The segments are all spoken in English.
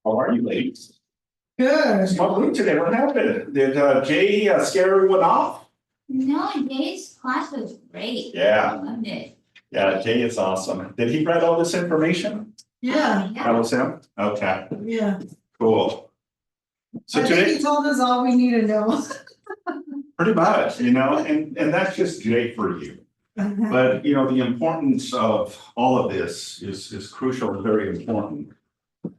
How are you, ladies? Good. Small group today. What happened? Did Jay scare everyone off? No, Jay's class was great. Yeah. I loved it. Yeah, Jay is awesome. Did he write all this information? Yeah, That Yeah. was him? Okay, yeah. cool. So I think today, he told us all we need to know. pretty much, and that's just Jay for you. But, the importance of all of this is crucial and very important.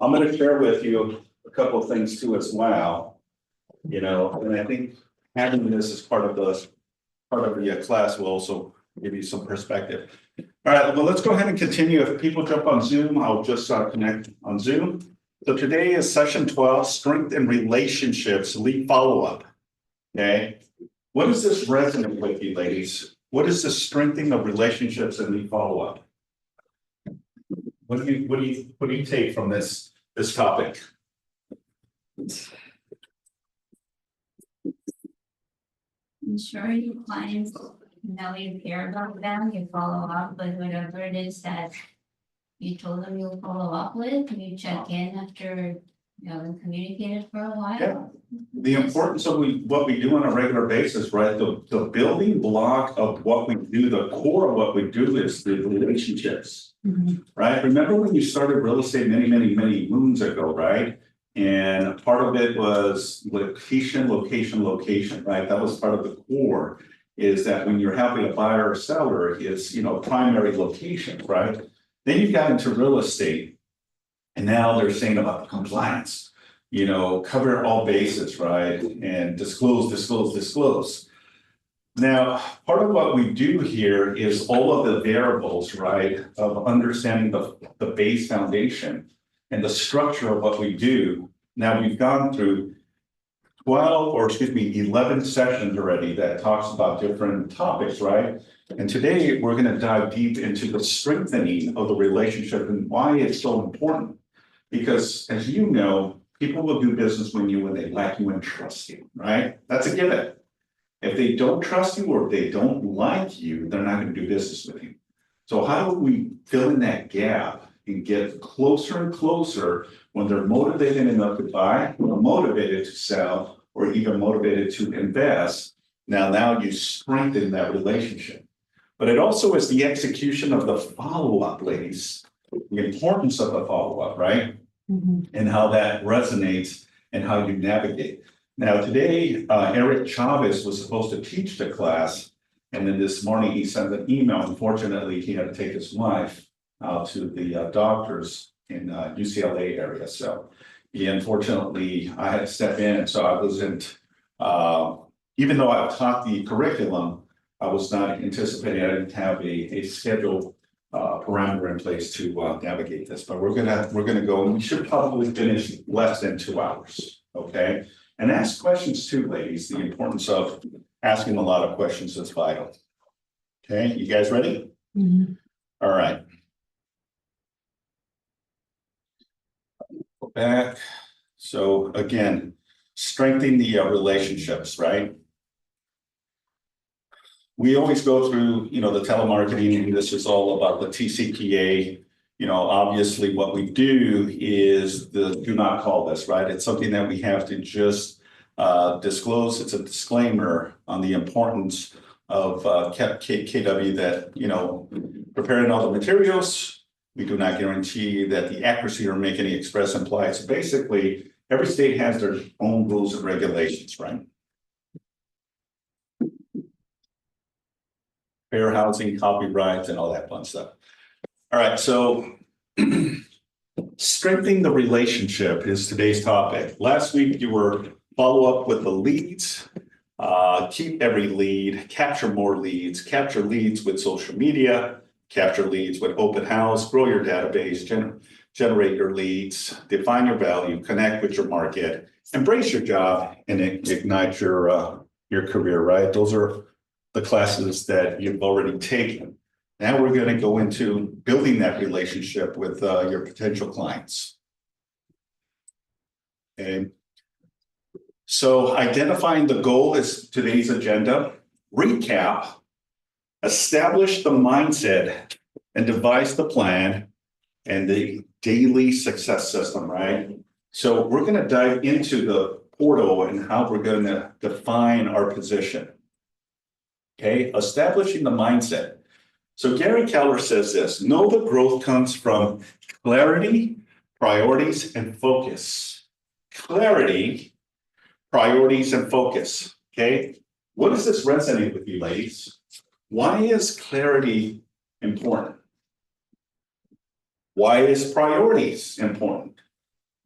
I'm gonna share with you a couple of things too as well. And I think having this as part of the class will also give you some perspective. All right, well, let's go ahead and continue. If people jump on Zoom, I'll just connect on Zoom. So today is session 12, strength and relationships, lead follow-up. Okay, what does this resonate with you, ladies? What is the strengthening of relationships and lead follow-up? What do you take from this topic? Ensure your clients know you care about them, you follow up with whatever it is that you told them you'll follow up with, you check in after you haven't communicated for a while. Yeah. The importance of what we do on a regular basis, right? The building block of what we do, the core of what we do is the relationships, right? Remember when you started real estate many, many, many moons ago, right? And part of it was location, right? That was part of the core, is that when you're helping a buyer or seller, it's, primary location, right? Then you got into real estate. And now they're saying about compliance, cover all bases, right? And disclose. Now, part of what we do here is all of the variables, right, of understanding the base foundation and the structure of what we do. Now, we've gone through 11 sessions already that talks about different topics, right? And today we're going to dive deep into the strengthening of the relationship and why it's so important. Because as you know, people will do business with you when they like you and trust you, right? That's a given. If they don't trust you or if they don't like you, they're not going to do business with you. So how do we fill in that gap and get closer and closer when they're motivated enough to buy, or motivated to sell, or even motivated to invest? Now you strengthen that relationship. But it also is the execution of the follow-up, ladies. The importance of the follow-up, right? And how that resonates and how you navigate. Now, today, Eric Chavez was supposed to teach the class. And then this morning he sent an email. Unfortunately, he had to take his wife out to the doctors in UCLA area. So unfortunately, I had to step in. So I wasn't, even though I taught the curriculum, I was not anticipating, I didn't have a schedule parameter in place to navigate this, but we're gonna go, and we should probably finish less than 2 hours, okay? And ask questions too, ladies. The importance of asking a lot of questions is vital. Okay, you guys ready? All right. Go back. So again, strengthening the relationships, right? We always go through, the telemarketing, and this is all about the TCPA. Obviously what we do is the do not call this, right? It's something that we have to just disclose. It's a disclaimer on the importance of KW that, preparing all the materials. We do not guarantee that the accuracy or make any express implied. So basically, every state has their own rules and regulations, right? Fair housing, copyrights, and all that fun stuff. All right, so strengthening the relationship is today's topic. Last week, you were follow up with the leads, keep every lead, capture more leads, capture leads with social media, capture leads with open house, grow your database, generate your leads, define your value, connect with your market, embrace your job, and ignite your career, right? Those are the classes that you've already taken. Now we're going to go into building that relationship with your potential clients. Okay. So identifying the goal is today's agenda. Recap, establish the mindset and devise the plan and the daily success system, right? So we're gonna dive into the portal and how we're gonna define our position. Okay, establishing the mindset. So Gary Keller says this, know that growth comes from clarity, priorities, and focus. Clarity, priorities, and focus, okay? What does this resonate with you, ladies? Why is clarity important? Why is priorities important?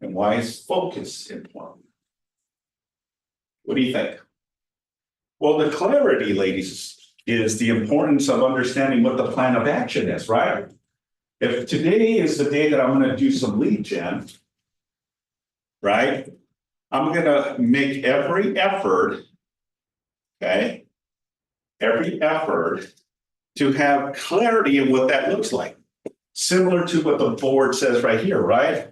And why is focus important? What do you think? Well, the clarity, ladies, is the importance of understanding what the plan of action is, right? If today is the day that I'm gonna do some lead gen, right? I'm gonna make every effort, okay? Every effort to have clarity in what that looks like. Similar to what the board says right here, right?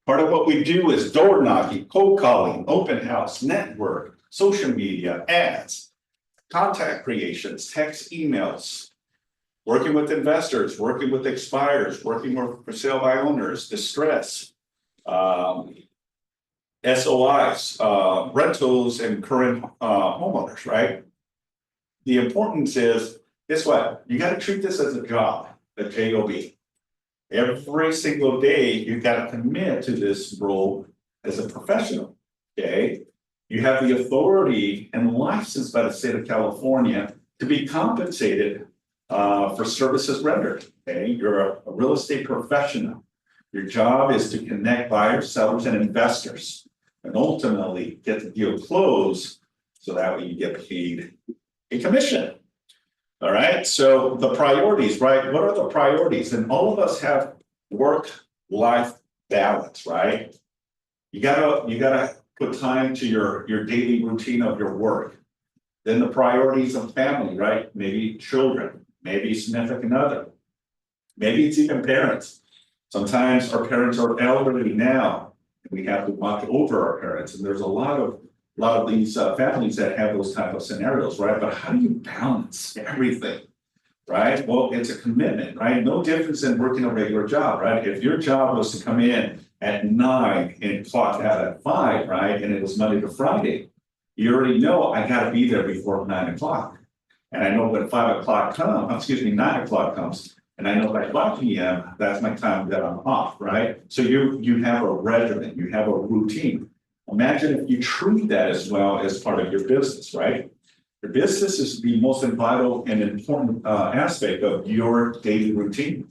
Part of what we do is door knocking, cold calling, open house, network, social media, ads, contact creations, text, emails, working with investors, working with expirers, working for sale by owners, distress, SOIs, rentals, and current homeowners, right? The importance is, guess what? You got to treat this as a job, a job. Every single day, you got to commit to this role as a professional, okay? You have the authority and license by the state of California to be compensated for services rendered, okay? You're a real estate professional. Your job is to connect buyers, sellers, and investors, and ultimately get the deal closed so that way you get paid a commission. All right, so the priorities, right? What are the priorities? And all of us have work-life balance, right? You gotta put time to your daily routine of your work. Then the priorities of family, right? Maybe children, maybe significant other, maybe it's even parents. Sometimes our parents are elderly now, and we have to watch over our parents. And there's a lot of these families that have those type of scenarios, right? But how do you balance everything, right? Well, it's a commitment, right? No difference than working a regular job, right? If your job was to come in at 9 and clock out at 5, right? And it was Monday to Friday, you already know I gotta be there before 9 o'clock. And I know when 5 o'clock comes, 9 o'clock comes, and I know by 5 p.m., that's my time that I'm off, right? So you have a regimen, you have a routine. Imagine if you treat that as well as part of your business, right? Your business is the most vital and important aspect of your daily routine.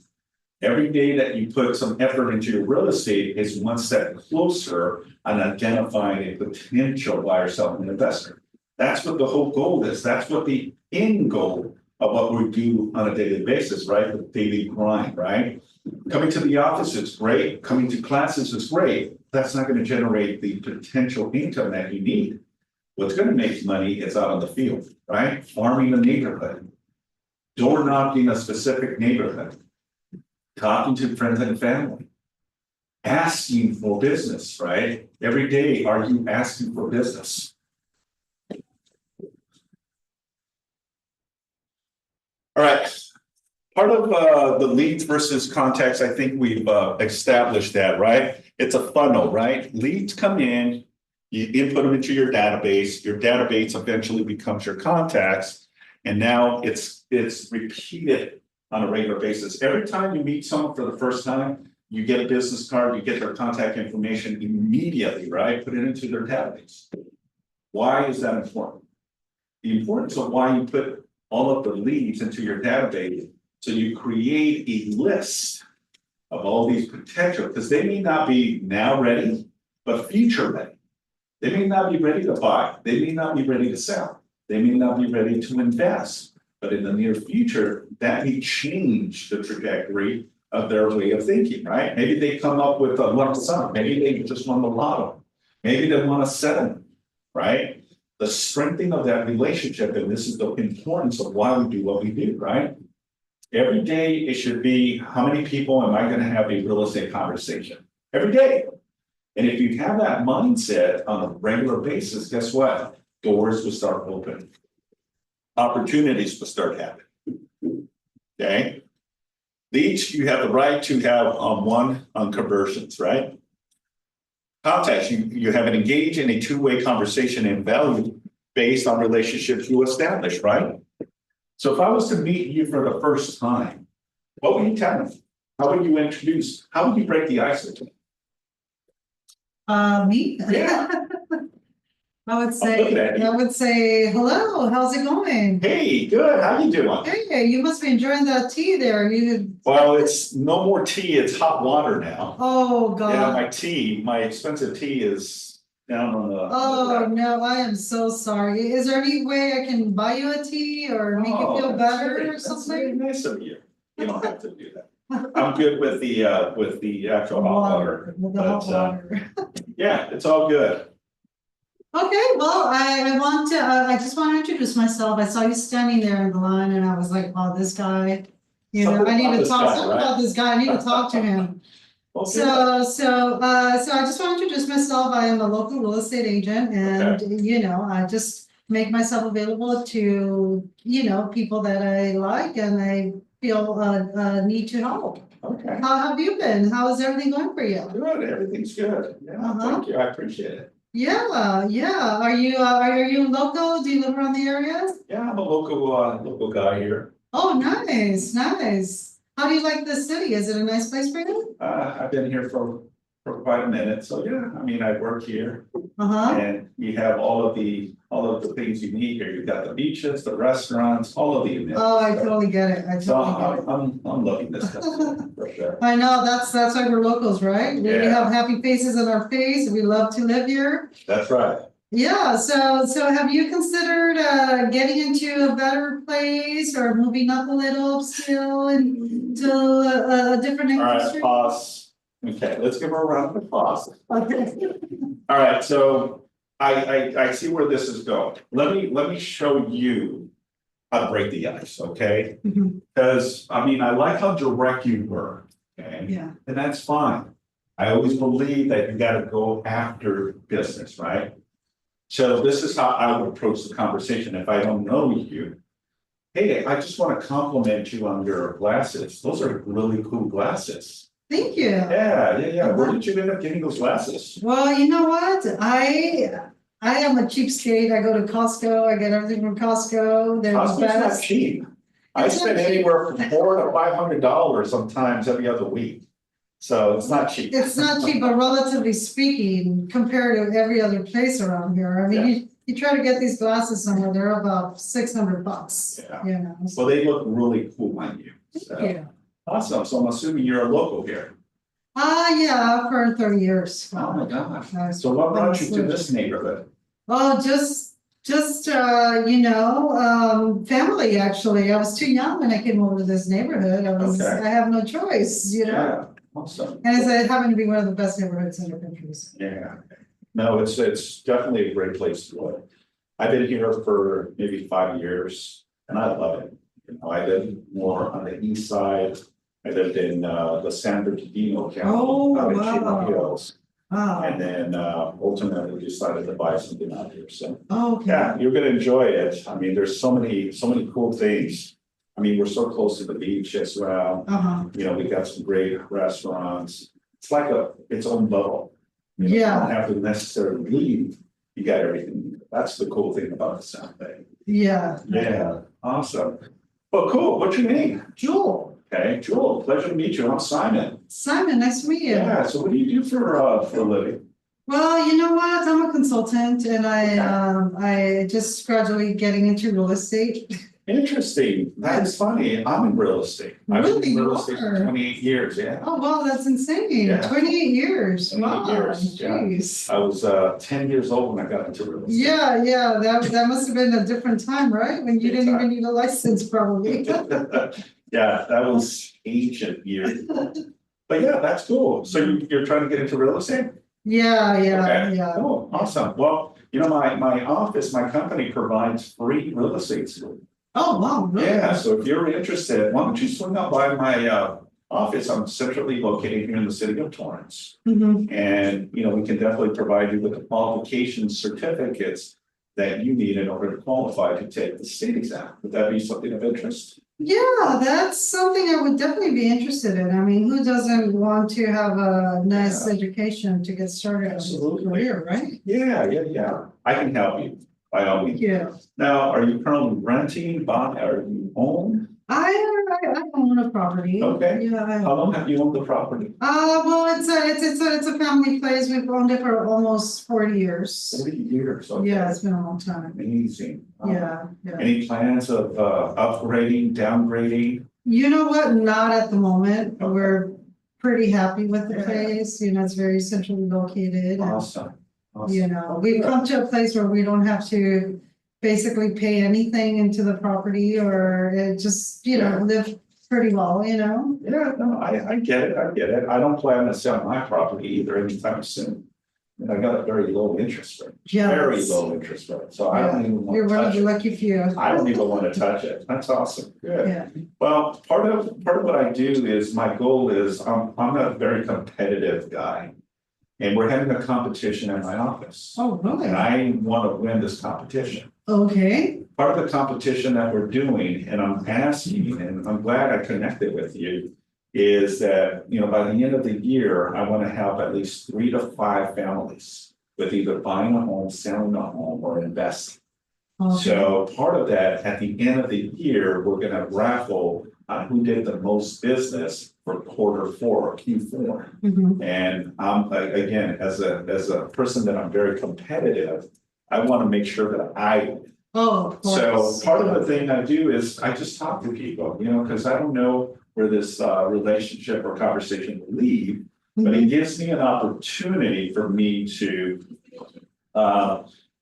Every day that you put some effort into your real estate is one step closer on identifying a potential buyer, seller, and investor. That's what the whole goal is. That's what the end goal of what we do on a daily basis, right? The daily grind, right? Coming to the office is great. Coming to classes is great. That's not going to generate the potential income that you need. What's going to make money is out on the field, right? Farming the neighborhood, door knocking a specific neighborhood, talking to friends and family, asking for business, right? Every day, are you asking for business? All right. Part of the leads versus contacts, I think we've established that, right? It's a funnel, right? Leads come in, you input them into your database eventually becomes your contacts, and now it's repeated on a regular basis. Every time you meet someone for the first time, you get a business card, you get their contact information immediately, right? Put it into their database. Why is that important? The importance of why you put all of the leads into your database. So you create a list of all these potential, because they may not be now ready, but future ready. They may not be ready to buy. They may not be ready to sell. They may not be ready to invest. But in the near future, that may change the trajectory of their way of thinking, right? Maybe they come up with a lump sum. Maybe they just won the lotto. Maybe they want a settlement, right? The strengthening of that relationship, and this is the importance of why we do what we do, right? Every day it should be, how many people am I going to have a real estate conversation? Every day. And if you have that mindset on a regular basis, guess what? Doors will start opening. Opportunities will start happening. Okay. Each, you have the right to have one on conversions, right? context, you have an engage in a two-way conversation and value based on relationships you establish, right? So if I was to meet you for the first time, what would you tell me? How would you introduce? How would you break the ice with me? Me? Yeah. I would looking at you. say, hello, how's it going? Hey, good. How you doing? Hey, you must be enjoying that tea there. Well, it's no more tea. It's hot water now. Oh, Yeah, God. my expensive tea is down on the. Oh, no, I am so sorry. Is there any way I can buy you a tea or make you feel Oh, better or that's really something? nice of you. You don't have to do that. I'm good with the actual hot water. With the hot But, water. yeah, it's all good. Okay, well, I want to, I just want to introduce myself. I saw you standing there in the line and I was like, oh, this guy. You know, Something I need about to this talk, guy, something right? about this guy. I need to talk to him. Well, good. So I just want to introduce myself. I am a local real estate agent and, you know, I just make myself available to, you know, people that I like and I feel a need to help. Okay, How have you been? How is everything going for you? good. Everything's good. Yeah, thank you. I appreciate it. Yeah, yeah. Are you local? Do you live around the area? Yeah, I'm a local guy here. Oh, nice, nice. How do you like the city? Is it a nice place for you? I've been here for quite a minute, so yeah, I mean, I work here. Uh-huh. And you have all of the things you need here. You've got the beaches, the restaurants, all of the amenities. Oh, I totally get it. I So totally get it. I'm loving this stuff for sure. I know, that's why we're locals, right? We Yeah. have happy faces on our face. We love to live here. That's right. Yeah, so have you considered getting into a better place or moving up a little still into a different All right, industry? pause. Okay, let's give her a round of applause. Okay. All right, so I see where this is going. Let me show you how to break the ice, okay? Mhm. Because I mean, I like how direct you were, okay? Yeah. And that's fine. I always believe that you gotta go after business, right? So this is how I would approach the conversation if I don't know you. Hey, I just want to compliment you on your glasses. Those are really cool glasses. Thank you. Yeah. Where did you end up getting those glasses? Well, you know what? I am a cheapskate. I go to Costco. I get everything from Costco. They're the Costco's not best. cheap. I It's not spend cheap. anywhere from $400 to $500 sometimes every other week. So it's not cheap. It's not cheap, but relatively speaking, compared to every other place around here, I mean, you try to get these glasses somewhere, they're about $600. Yeah. You know. Well, they look really cool on you. So Yeah. awesome. So I'm assuming you're a local here. Yeah, for 30 years. Oh my gosh. Uh, So what brought you to this neighborhood? Oh, just you know, family actually. I was too young when I came over to this neighborhood. Okay. I have no choice, you know. Yeah, awesome. And it happened to be one of the best neighborhoods in the country. Yeah, no, it's definitely a great place to live. I've been here for maybe 5 years and I love it. You know, I live more on the east side. I lived in the San Bernardino County. Oh, out in wow. Chino Hills, Wow. and then ultimately decided to buy something out here. So Oh, okay. yeah, you're gonna enjoy it. I mean, there's so many cool things. I mean, we're so close to the beach as well. Uh-huh. You know, we got some great restaurants. It's like its own bubble. You know, Yeah. You don't have to necessarily leave. You got everything. That's the cool thing about the South Bay. Yeah. Yeah, awesome. Well, cool. What's your name? Jewel. Okay, Jewel, pleasure to meet you. I'm Simon. Simon, nice to meet you. Yeah, so what do you do for a living? Well, you know what? I'm a consultant and I just gradually getting into real estate. Interesting. That's funny. I'm in real estate. I've been Really? in real You estate are? for 28 years, yeah. Oh, wow, that's insane. Yeah. 28 years. 28 Wow, years, yeah. jeez. I was 10 years old when I got into real estate. Yeah, that must have been a different time, right? When you didn't even need a license probably. Yeah, that was ancient years. But yeah, that's cool. So you're trying to get into real estate? Yeah, Okay. yeah. Cool, awesome. Well, you know, my office, my company provides free real estate school. Oh, wow, really? Yeah, so if you're interested, why don't you swing up by my office? I'm centrally located here in the city of Torrance. Mhm. And, you know, we can definitely provide you with the qualification certificates that you need in order to qualify to take the state exam. Would that be something of interest? Yeah, that's something I would definitely be interested in. I mean, who doesn't want to have a nice Yeah. education to get started on his Absolutely. career, right? Yeah. I can help you by all means. Yeah. Now, are you currently renting, buying, are you own? I own a property. Okay. Yeah, How long have you owned the property? well, it's a family place. We've owned it for almost 40 years. 40 years, okay. Yeah, it's been a long time. Amazing. Yeah. Any plans of upgrading, downgrading? You know what? Not at the moment. Okay. We're pretty happy with the Yeah. place. You know, it's very centrally located. And, Awesome. you know, we've come to a place where we don't have to basically pay anything into the property or it just, you know, live pretty well, you know? Yeah, no, I get it. I don't plan to sell my property either anytime soon. And I got a very low interest rate, very Yes. low interest rate, so I don't even You're want to one of touch the it. lucky few. I don't even want to touch it. That's awesome. Good. Yeah. Well, part of what I do is my goal is I'm a very competitive guy. And we're having a competition at my office. Oh, really? And I want to win this competition. Okay. Part of the competition that we're doing, and I'm asking, and I'm glad I connected with you, is that, you know, by the end of the year, I want to have at least 3 to 5 families with either buying a home, selling a home, or investing. Okay. So part of that, at the end of the year, we're gonna raffle on who did the most business for Q4 or Q4. Mhm. And again, as a person that I'm very competitive, I want to make sure that I win. Oh, of So course. part of the thing I do is I just talk to people, you know, because I don't know where this relationship or conversation will lead. But it Mhm. gives me an opportunity for me to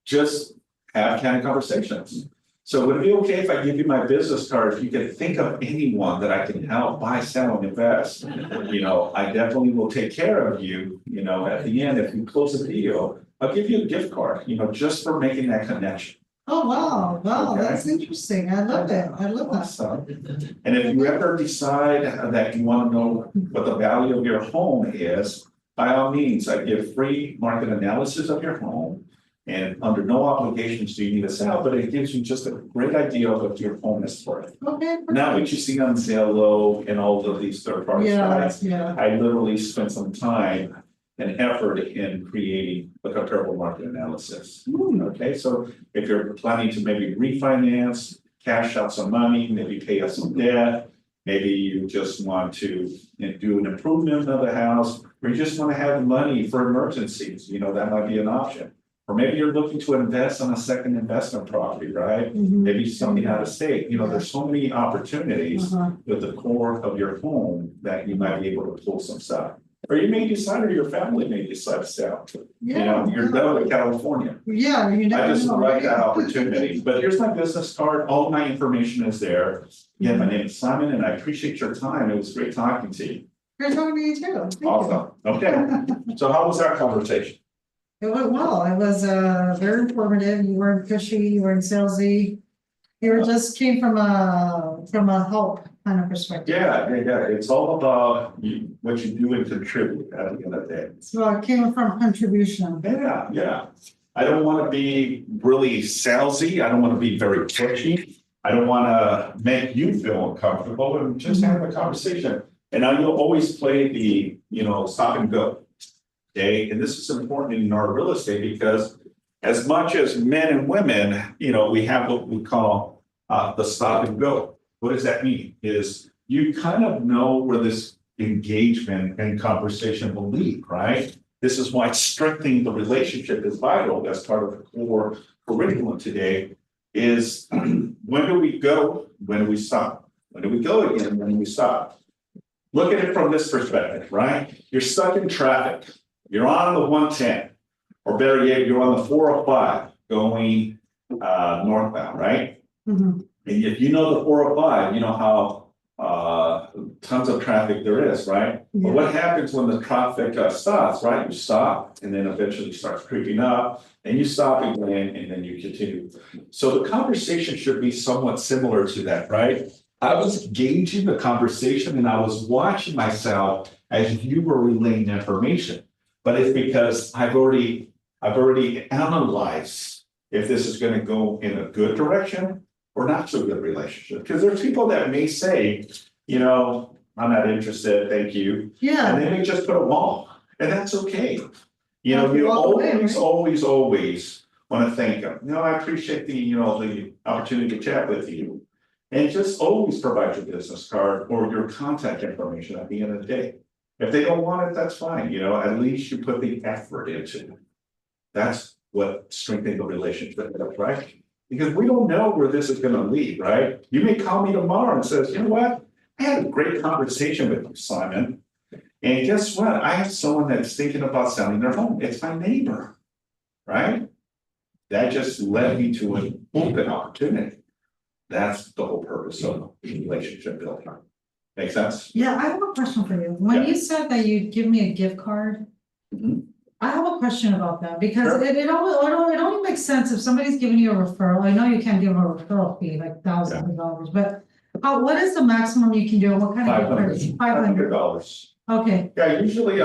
just have kind of conversations. So would it be okay if I give you my business card, if you can think of anyone that I can help buy, sell, and invest? You know, I definitely will take care of you, you know, at the end, if you close the deal, I'll give you a gift card, you know, just for making that connection. Oh, wow, Okay. that's interesting. I love it. I love that. Awesome. And if you ever decide that you want to know what the value of your home is, by all means, I give free market analysis of your home. And under no obligations do you need to sell, but it gives you just a great idea of what your home is worth. Okay. Now, what you see on Zillow and all of these third-party Yeah, sites, yeah. I literally spent some time and effort in creating a comparable market analysis. Hmm. Okay, so if you're planning to maybe refinance, cash out some money, maybe pay off some debt, maybe you just want to do an improvement of the house, or you just want to have money for emergencies, you know, that might be an option. Or maybe you're looking to invest on a second investment property, right? Mhm. Maybe something out of state, you know, there's so many opportunities Uh-huh. with the core of your home that you might be able to pull some stuff. Or you may decide, or your family may decide to sell, you know, you're done with California. Yeah, you I never just know, like right? that opportunity, but here's my business card, all my information is there. Again, my name is Simon and I appreciate your time, it was great talking to you. Great talking to you too. Thank you. Awesome, okay, so how was our conversation? It went well. It was very informative. You weren't pushy, you weren't salesy. You were just came from a help kind of perspective. Yeah, it's all about what you do and contribute at the end of the day. So it came from contribution. Yeah. I don't want to be really salesy. I don't want to be very pushy. I don't want to make you feel uncomfortable and just have a conversation. And I will always play the, you know, stop and go. Okay, and this is important in our real estate because as much as men and women, you know, we have what we call the stop and go. What does that mean? Is you kind of know where this engagement and conversation will lead, right? This is why strengthening the relationship is vital. That's part of the core curriculum today is when do we go? When do we stop? When do we go again? When do we stop? Look at it from this perspective, right? You're stuck in traffic. You're on the 110, or better yet, you're on the 405 going northbound, right? Mhm. And if you know the 405, you know how tons of traffic there is, right? But Yeah. what happens when the traffic stops, right? You stop and then eventually starts creeping up and you stop again and then you continue. So the conversation should be somewhat similar to that, right? I was gauging the conversation and I was watching myself as you were relaying information. But it's because I've already analyzed if this is going to go in a good direction or not so good relationship. Because there's people that may say, you know, I'm not interested, thank you. Yeah. And then they just put a wall, and that's okay. You know, Have to you walk away, always, right? always want to thank them. You know, I appreciate the opportunity to chat with you. And just always provide your business card or your contact information at the end of the day. If they don't want it, that's fine, you know, at least you put the effort into it. That's what strengthening the relationship is, right? Because we don't know where this is gonna lead, right? You may call me tomorrow and says, you know what? I had a great conversation with you, Simon. And guess what? I have someone that's thinking about selling their home. It's my neighbor, right? That just led me to an open opportunity. That's the whole purpose of relationship building. Make sense? Yeah, I have a question for you. When Yeah. you said that you'd give me a gift card, Mhm. I have a question about that because Sure. it only makes sense if somebody's giving you a referral. I know you can't give a referral fee like thousands of dollars, but what is the maximum you can do? What kind of gift card? $500. Okay. Yeah, usually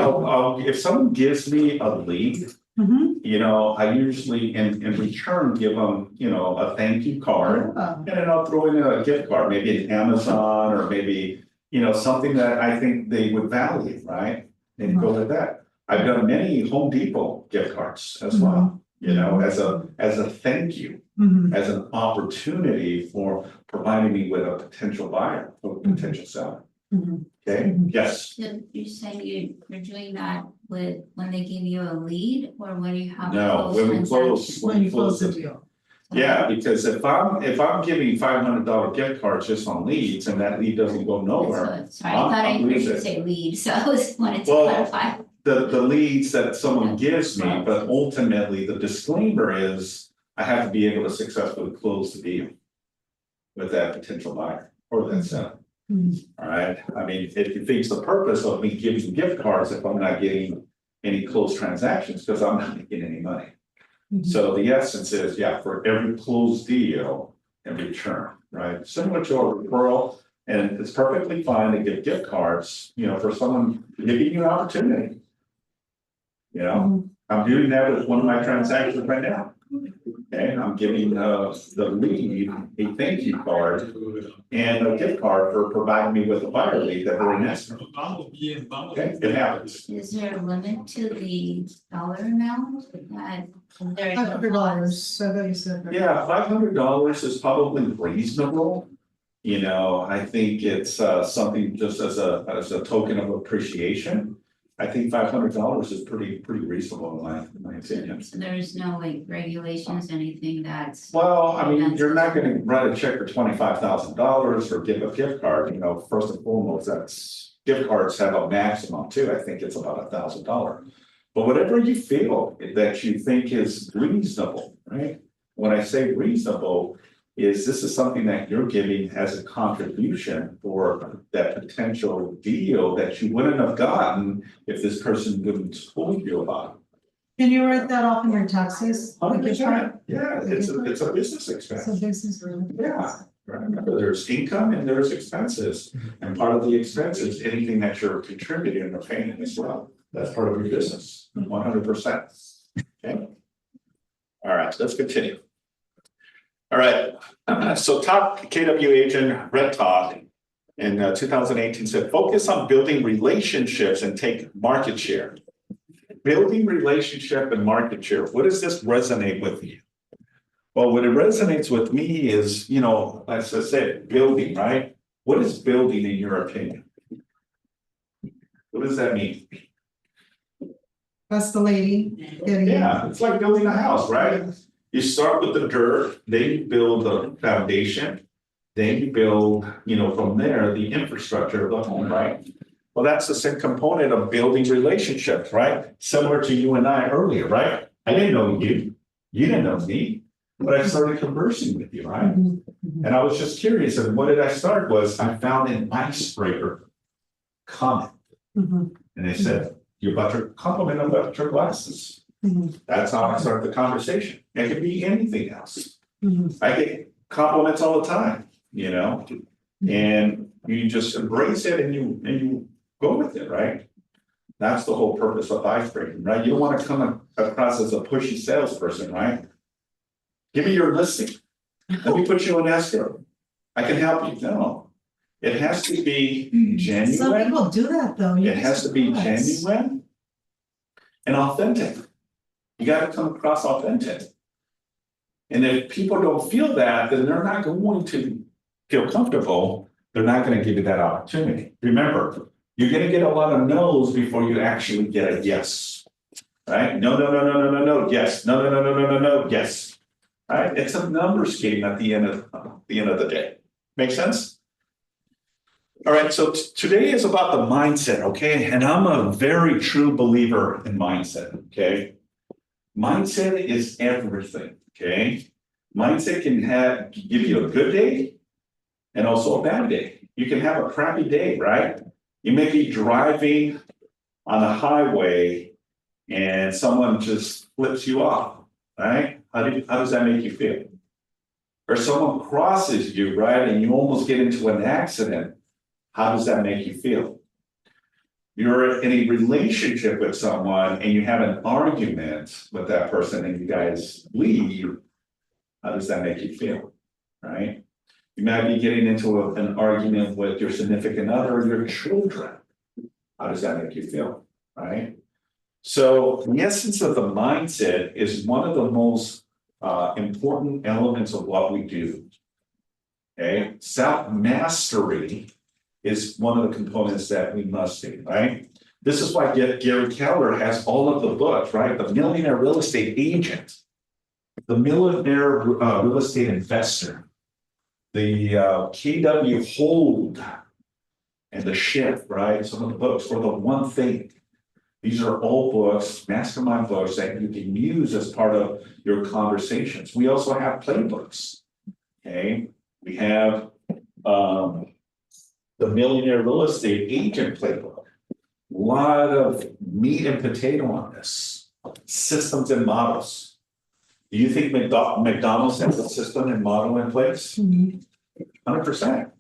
if someone gives me a lead, Mm-hmm. you know, I usually in return give them, you know, a thank you card. And then I'll throw in a gift card, maybe an Amazon or maybe, you know, something that I think they would value, right? And go with that. I've done many Home Depot gift cards as well, you know, as a thank you, Mm-hmm. as an opportunity for providing me with a potential buyer or potential seller. Mm-hmm. Okay, Mhm. yes. So you're saying you're doing that with, when they give you a lead, or when you have a No, close when we transaction? close, When you close the deal. Yeah, because if I'm giving $500 gift cards just on leads and that lead doesn't go nowhere. Sorry, I thought I I'm heard you losing. say lead, so I was wanted to Well, clarify. The leads that someone gives me, but ultimately the disclaimer is I have to be able to successfully close the deal with that potential buyer or that seller. Mhm. All right, I mean, it defeats the purpose of me giving gift cards if I'm not getting any closed transactions because I'm not making any money. Mhm. So the essence is, yeah, for every closed deal in return, right? Similar to a referral, and it's perfectly fine to give gift cards, you know, for someone giving you an opportunity. You know, Mhm. I'm doing that with one of my transactions right now. Okay, I'm giving the lead a thank you card and a gift card for providing me with a buyer lead that very next. Okay, it happens. Is there a limit to the dollar amount that there is no $500, I thought you said. Yeah, $500 is probably reasonable. You know, I think it's something just as a token of appreciation. I think $500 is pretty reasonable in my opinion. So there's no like regulations, anything that's. Well, I mean, you're not gonna write a check for $25,000 or give a gift card, you know, first and foremost, gift cards have a maximum too, I think it's about $1,000. But whatever you feel that you think is reasonable, right? When I say reasonable, this is something that you're giving as a contribution for that potential deal that you wouldn't have gotten if this person wouldn't told you about Can you write that off in your taxes? it. Hundred The gift card? percent, yeah, it's a business expense. So business. Yeah, remember, there's income and there's expenses, and part of the expense is anything that you're contributing or paying as well. That's part of your business, 100%. Okay. All right, let's continue. All right, so top KW agent Red Todd in 2018 said, focus on building relationships and take market share. Building relationship and market share, what does this resonate with you? Well, what it resonates with me is, you know, as I said, building, right? What is building in your opinion? What does that mean? That's the lady. Yeah, it's like building a house, right? You start with the dirt, then you build the foundation, then you build, you know, from there, the infrastructure of the home, right? Well, that's the same component of building relationships, right? Similar to you and I earlier, right? I didn't know you, you didn't know me, but I started conversing with you, right? Mhm. And I was just curious, and what did I start was I found an icebreaker comment, Mhm. and they said, you bought your compliment about your glasses. Mhm. That's how I start the conversation. It could be anything else. Mhm. I get compliments all the time, you know, and you just embrace it and you go with it, right? That's the whole purpose of icebreaking, right? You don't want to come across as a pushy salesperson, right? Give me your listing. let me put you in escrow. I can help you. No. It has to be Some genuine. people do that though. You'd It has to be surprised. genuine and authentic. You gotta come across authentic. And if people don't feel that, then they're not going to feel comfortable. They're not gonna give you that opportunity. Remember, you're gonna get a lot of no's before you actually get a yes. Right? No, no, no, no, no, no, no, yes. No, no, no, no, no, no, no, yes. Right? It's a numbers game at the end of the day. Make sense? All right, so today is about the mindset, okay? And I'm a very true believer in mindset, okay? Mindset is everything, okay? Mindset can give you a good day and also a bad day. You can have a crappy day, right? You may be driving on a highway and someone just flips you off, right? How does that make you feel? Or someone crosses you, right? And you almost get into an accident. How does that make you feel? You're in a relationship with someone and you have an argument with that person and you guys leave. How does that make you feel? Right? You might be getting into an argument with your significant other or your children. How does that make you feel? Right? So the essence of the mindset is one of the most important elements of what we do. Okay, self-mastery is one of the components that we must do, right? This is why Gary Keller has all of the books, right? The Millionaire Real Estate Agent, the Millionaire Real Estate Investor, the KW Hold, and the Shift, right? Some of the books, or the One Thing. These are all books, mastermind books that you can use as part of your conversations. We also have playbooks, okay? We have the Millionaire Real Estate Agent playbook. A lot of meat and potato on this. Systems and models. Do you think McDonald's has a system and model in place? 100%.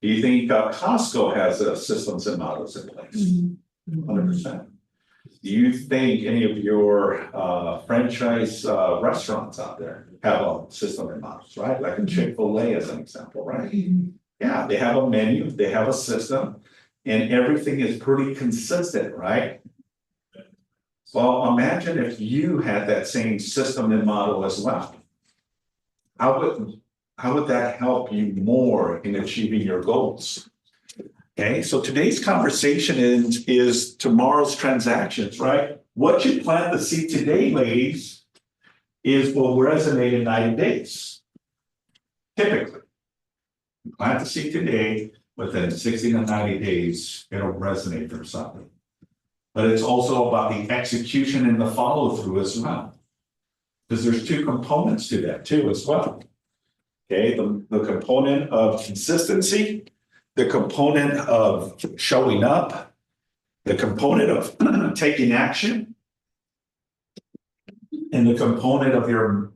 Do you think Costco has systems and models in place? 100%. Do you think any of your franchise restaurants out there have a system and models, right? Like in Chick-fil-A as an example, right? Yeah, they have a menu, they have a system, and everything is pretty consistent, right? Well, imagine if you had that same system and model as well. How would that help you more in achieving your goals? Okay, so today's conversation is tomorrow's transactions, right? What you plan to see today, ladies, is will resonate in 90 days. Typically. You plan to see today, within 60 to 90 days, it'll resonate for something. But it's also about the execution and the follow through as well. Because there's two components to that too as well. Okay, the component of consistency, the component of showing up, the component of taking action, and the component of your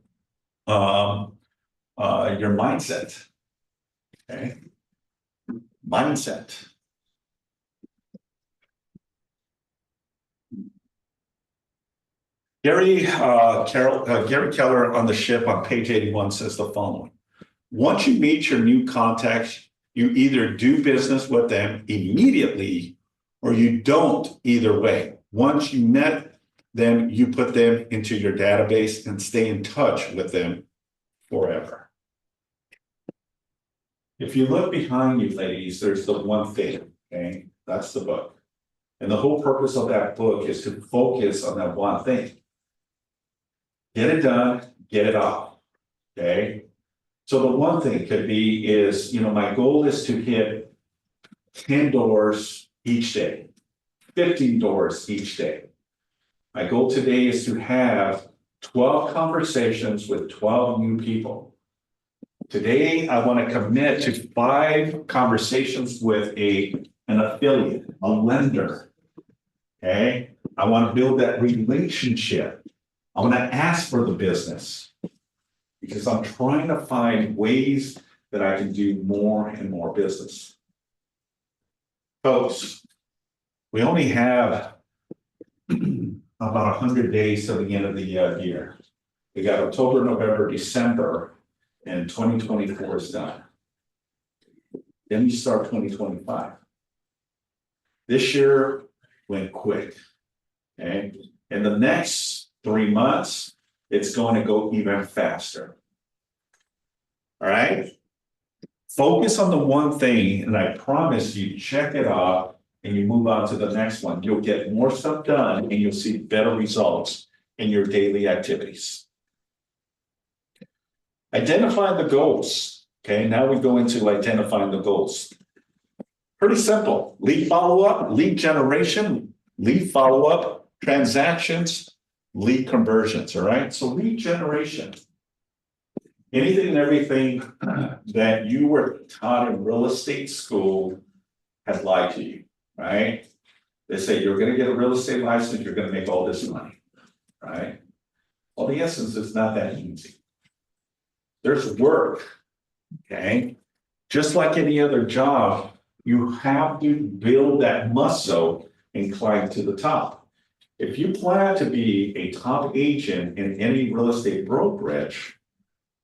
mindset. Okay, mindset. Gary Keller on the ship on page 81 says the following. Once you meet your new contacts, you either do business with them immediately or you don't either way. Once you met them, you put them into your database and stay in touch with them forever. If you look behind you, ladies, there's the One Thing, okay? That's the book. And the whole purpose of that book is to focus on that one thing. Get it done, get it off, okay? So the one thing could be is, my goal is to hit 10 doors each day, 15 doors each day. My goal today is to have 12 conversations with 12 new people. Today, I want to commit to 5 conversations with an affiliate, a lender. Okay, I want to build that relationship. I want to ask for the business because I'm trying to find ways that I can do more and more business. Folks, we only have about 100 days till the end of the year. We got October, November, December, And 2024 is done. Then you start 2025. This year went quick. Okay, in the next 3 months, it's going to go even faster. All right. Focus on the one thing, and I promise you, check it off and you move on to the next one. You'll get more stuff done and you'll see better results in your daily activities. Identify the goals. Okay, now we go into identifying the goals. Pretty simple. Lead follow-up, lead generation, lead follow-up, transactions, lead conversions. All right. So lead generation. Anything and everything that you were taught in real estate school has lied to you, right? They say you're gonna get a real estate license, you're gonna make all this money, right? Well, the essence is not that easy. There's work, okay? Just like any other job, you have to build that muscle and climb to the top. If you plan to be a top agent in any real estate brokerage,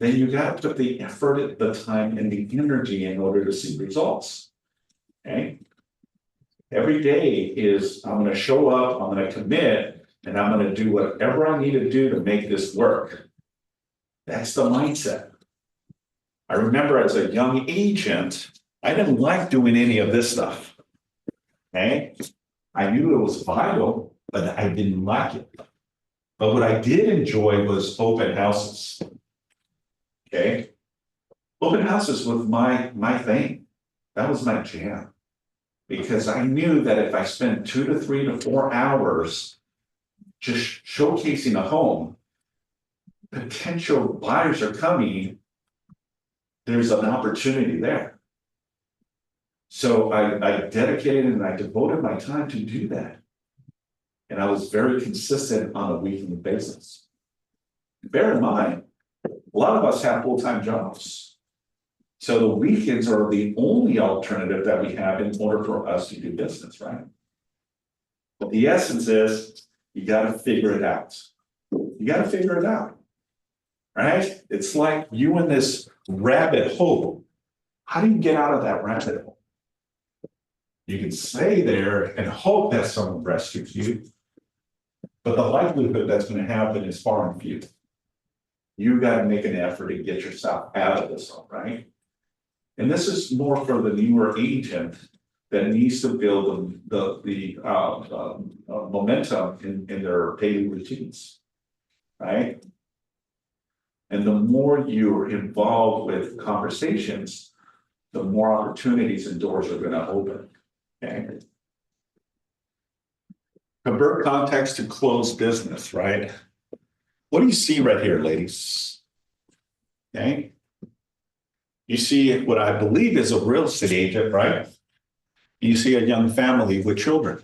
then you got to put the effort, the time, and the energy in order to see results. Okay. Every day is I'm going to show up, I'm going to commit, and I'm going to do whatever I need to do to make this work. That's the mindset. I remember as a young agent, I didn't like doing any of this stuff. Okay. I knew it was vital, but I didn't like it. But what I did enjoy was open houses. Okay. Open houses was my thing. That was my jam. Because I knew that if I spent 2 to 3 to 4 hours just showcasing a home, potential buyers are coming, there's an opportunity there. So I dedicated and I devoted my time to do that. And I was very consistent on a weekly basis. Bear in mind, a lot of us have full-time jobs. So the weekends are the only alternative that we have in order for us to do business, right? But the essence is you got to figure it out. You got to figure it out, right? It's like you in this rabbit hole. How do you get out of that rabbit hole? You can stay there and hope that someone rescues you. But the likelihood that's going to happen is far and few. You got to make an effort to get yourself out of this, right? And this is more for the newer agent that needs to build the momentum in their daily routines, right? And the more you're involved with conversations, the more opportunities and doors are going to open. Okay. Convert contacts to close business, right? What do you see right here, ladies? Okay. You see what I believe is a real estate agent, right? You see a young family with children.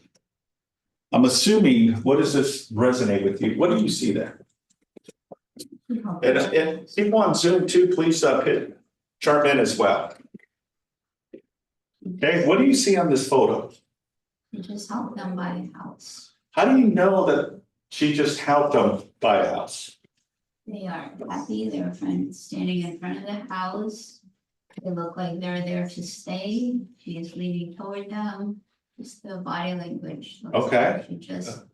I'm assuming, what does this resonate with you? What do you see there? And people on Zoom too, please chime in as well. Okay, what do you see on this photo? You just help them buy a house. How do you know that she just helped them buy a house? They are happy, they're standing in front of the house. They look like they're there to stay. She is leaning toward them. Just the body language. Okay. Like she just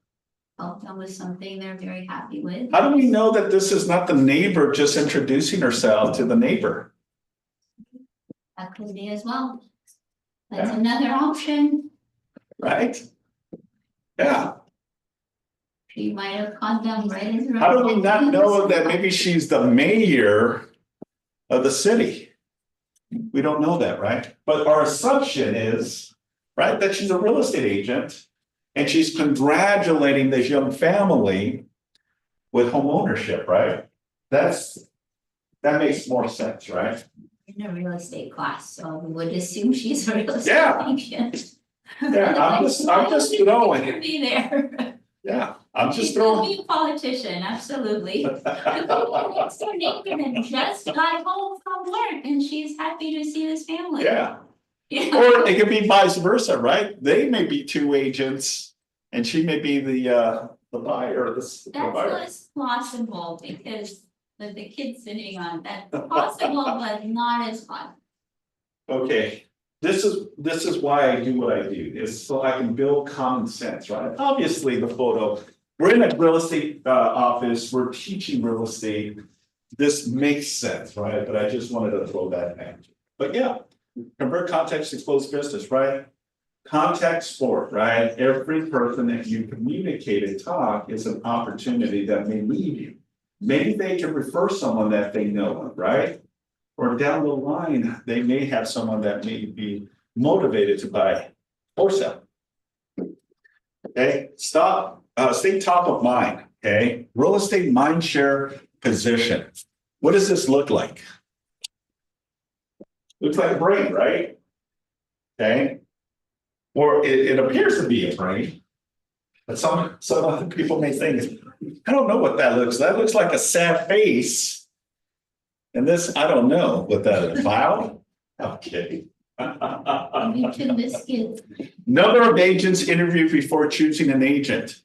helped them with something they're very happy with. How do we know that this is not the neighbor just introducing herself to the neighbor? That could be as well. That's another option. Right? Yeah. She might have caught them right as How do we not know that maybe she's the mayor of the city? We don't know that, right? But our assumption is, right, that she's a real estate agent and she's congratulating this young family with home ownership, right? That makes more sense, right? In a real estate class, so we would assume she's a real estate agent. Yeah, I'm just throwing. Be there. Yeah, I'm just She's gonna throwing. be a politician, absolutely. The next door neighbor just got home from work and she's happy to see this family. Yeah. Yeah. Or it could be vice versa, right? They may be two agents and she may be the buyer or the buyer. That's less plausible because with the kids sitting on, that's possible, but not as fun. Okay, this is why I do what I do, is so I can build common sense, right? Obviously, the photo, we're in a real estate office, we're teaching real estate. This makes sense, right? But I just wanted to throw that at you. But yeah, convert context exposed business, right? Context sport, right? Every person that you communicate and talk is an opportunity that may lead you. Maybe they can refer someone that they know, right? Or down the line, they may have someone that may be motivated to buy or sell. Okay, stay top of mind, okay? Real estate mind share position. What does this look like? Looks like a brain, right? Okay. Or it appears to be a brain. But some other people may think, I don't know what that looks like. That looks like a sad face. And this, I don't know what that is. Cloud? Okay. You two biscuits. Number of agents interviewed before choosing an agent.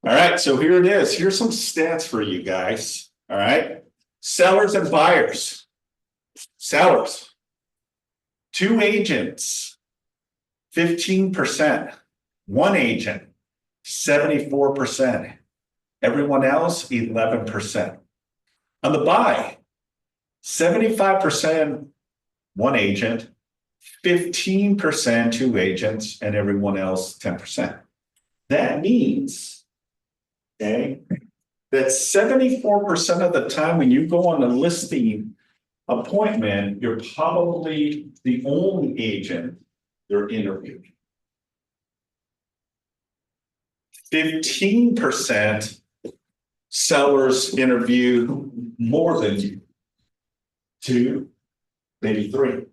All right, so here it is. Here's some stats for you guys. All right. Sellers and buyers. Sellers. 2 agents, 15%. 1 agent, 74%. Everyone else, 11%. On the buy, 75%, 1 agent, 15%, 2 agents, and everyone else, 10%. That means, okay, that 74% of the time when you go on a listing appointment, you're probably the only agent they're interviewed. 15% sellers interview more than you. 2, maybe 3.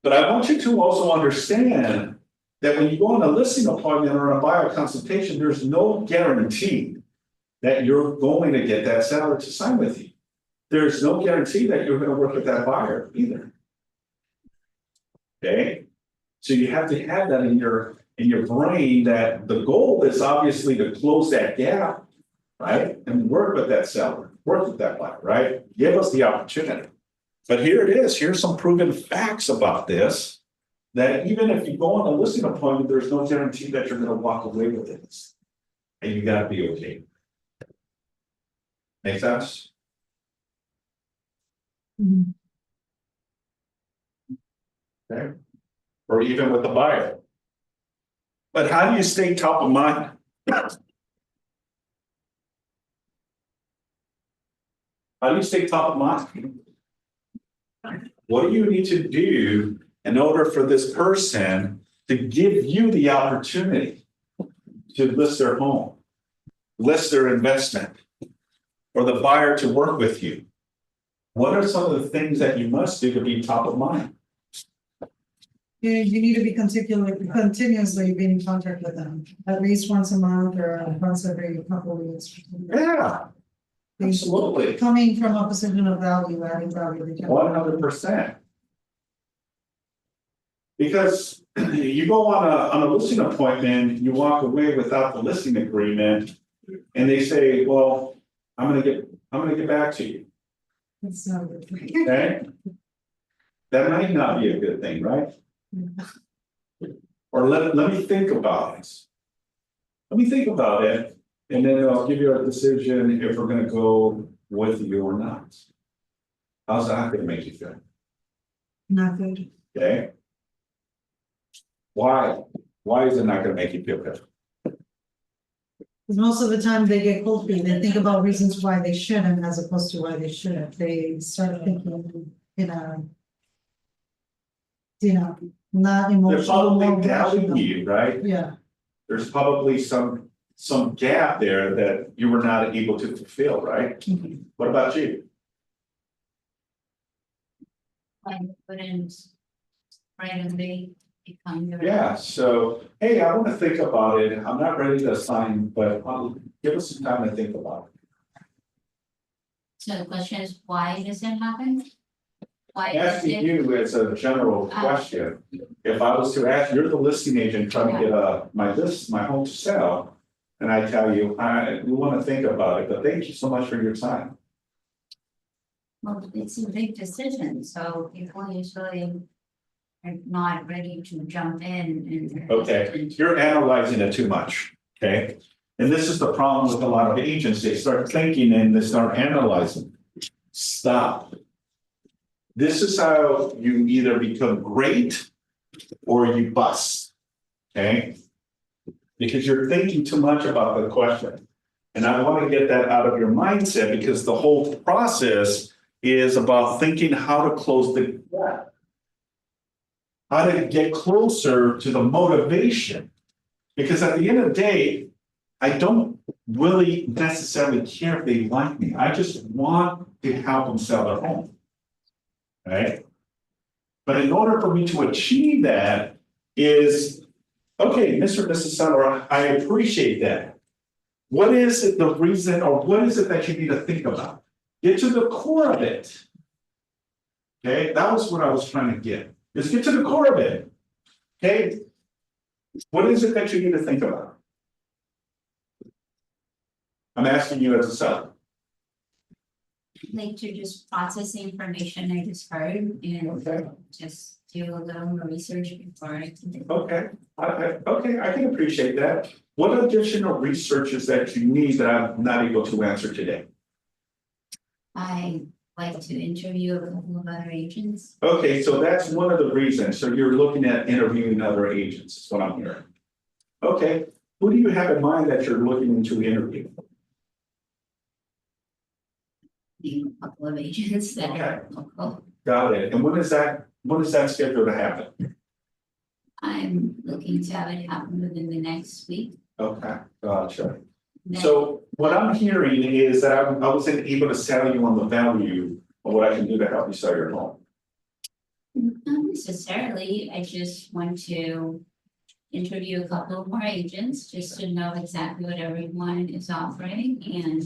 But I want you to also understand that when you go on a listing appointment or a buyer consultation, there's no guarantee that you're going to get that seller to sign with you. There's no guarantee that you're going to work with that buyer either. Okay, so you have to have that in your brain that the goal is obviously to close that gap, right? And work with that seller, work with that buyer, right? Give us the opportunity. But here it is. Here's some proven facts about this. That even if you go on a listing appointment, there's no guarantee that you're going to walk away with it. And you got to be okay. Make sense? Mhm. Okay. Or even with the buyer. But how do you stay top of mind? How do you stay top of mind? What do you need to do in order for this person to give you the opportunity to list their home, list their investment, or the buyer to work with you? What are some of the things that you must do to be top of mind? You need to be continuously being in contact with them, at least once a month or once every couple of weeks. Yeah, absolutely. Coming from a position of value, adding value. 100%. Because you go on a listing appointment, you walk away without the listing agreement, and they say, well, I'm gonna get back to you. It's not a good thing. Okay? That might not be a good thing, right? Or let me think about it. Let me think about it, and then I'll give you a decision if we're gonna go with you or not. How's that gonna make you feel? Not good. Okay? Why? Why is it not gonna make you feel good? Because most of the time they get cold feet, they think about reasons why they shouldn't as opposed to why they should. They start thinking, not They're emotional. probably more doubting rational. you, right? Yeah, There's probably some gap there that you were not able to fulfill, right? Mhm. What about you? I couldn't randomly become your. Yeah, so, hey, I want to think about it. I'm not ready to sign, but give us some time to think about it. So the question is, why does it happen? Why is Asking it? you is a general question. If I was to ask, you're the listing agent trying to get my home to sell. And I tell you, we want to think about it, but thank you so much for your time. Well, it's a big decision, so people usually are not ready to jump in and. Okay, you're analyzing it too much, okay? And this is the problem with a lot of agents, they start thinking and they start analyzing. Stop. This is how you either become great or you bust, okay? Because you're thinking too much about the question. And I want to get that out of your mindset because the whole process is about thinking how to close the gap. How to get closer to the motivation. Because at the end of the day, I don't really necessarily care if they like me. I just want to help them sell their home. Right? But in order for me to achieve that is, okay, Mr. and Mrs. Seller, I appreciate that. What is it, the reason, or what is it that you need to think about? Get to the core of it. Okay, that was what I was trying to get. Just get to the core of it. Okay? What is it that you need to think about? I'm asking you as a seller. Like to just process the information I just heard and Okay. just do a little more research before I can. Okay, okay, I can appreciate that. What additional research is that you need that I'm not able to answer today? I like to interview a couple of other agents. Okay, so that's one of the reasons. So you're looking at interviewing other agents, is what I'm hearing. Okay, who do you have in mind that you're looking to interview? A couple of agents that are local. Got it. And when is that scheduled to happen? I'm looking to have it happen within the next week. Okay, gotcha. Then- So what I'm hearing is that I wasn't able to sell you on the value of what I can do to help you sell your home. Not necessarily, I just want to interview a couple of more agents, just to know exactly what everyone is offering and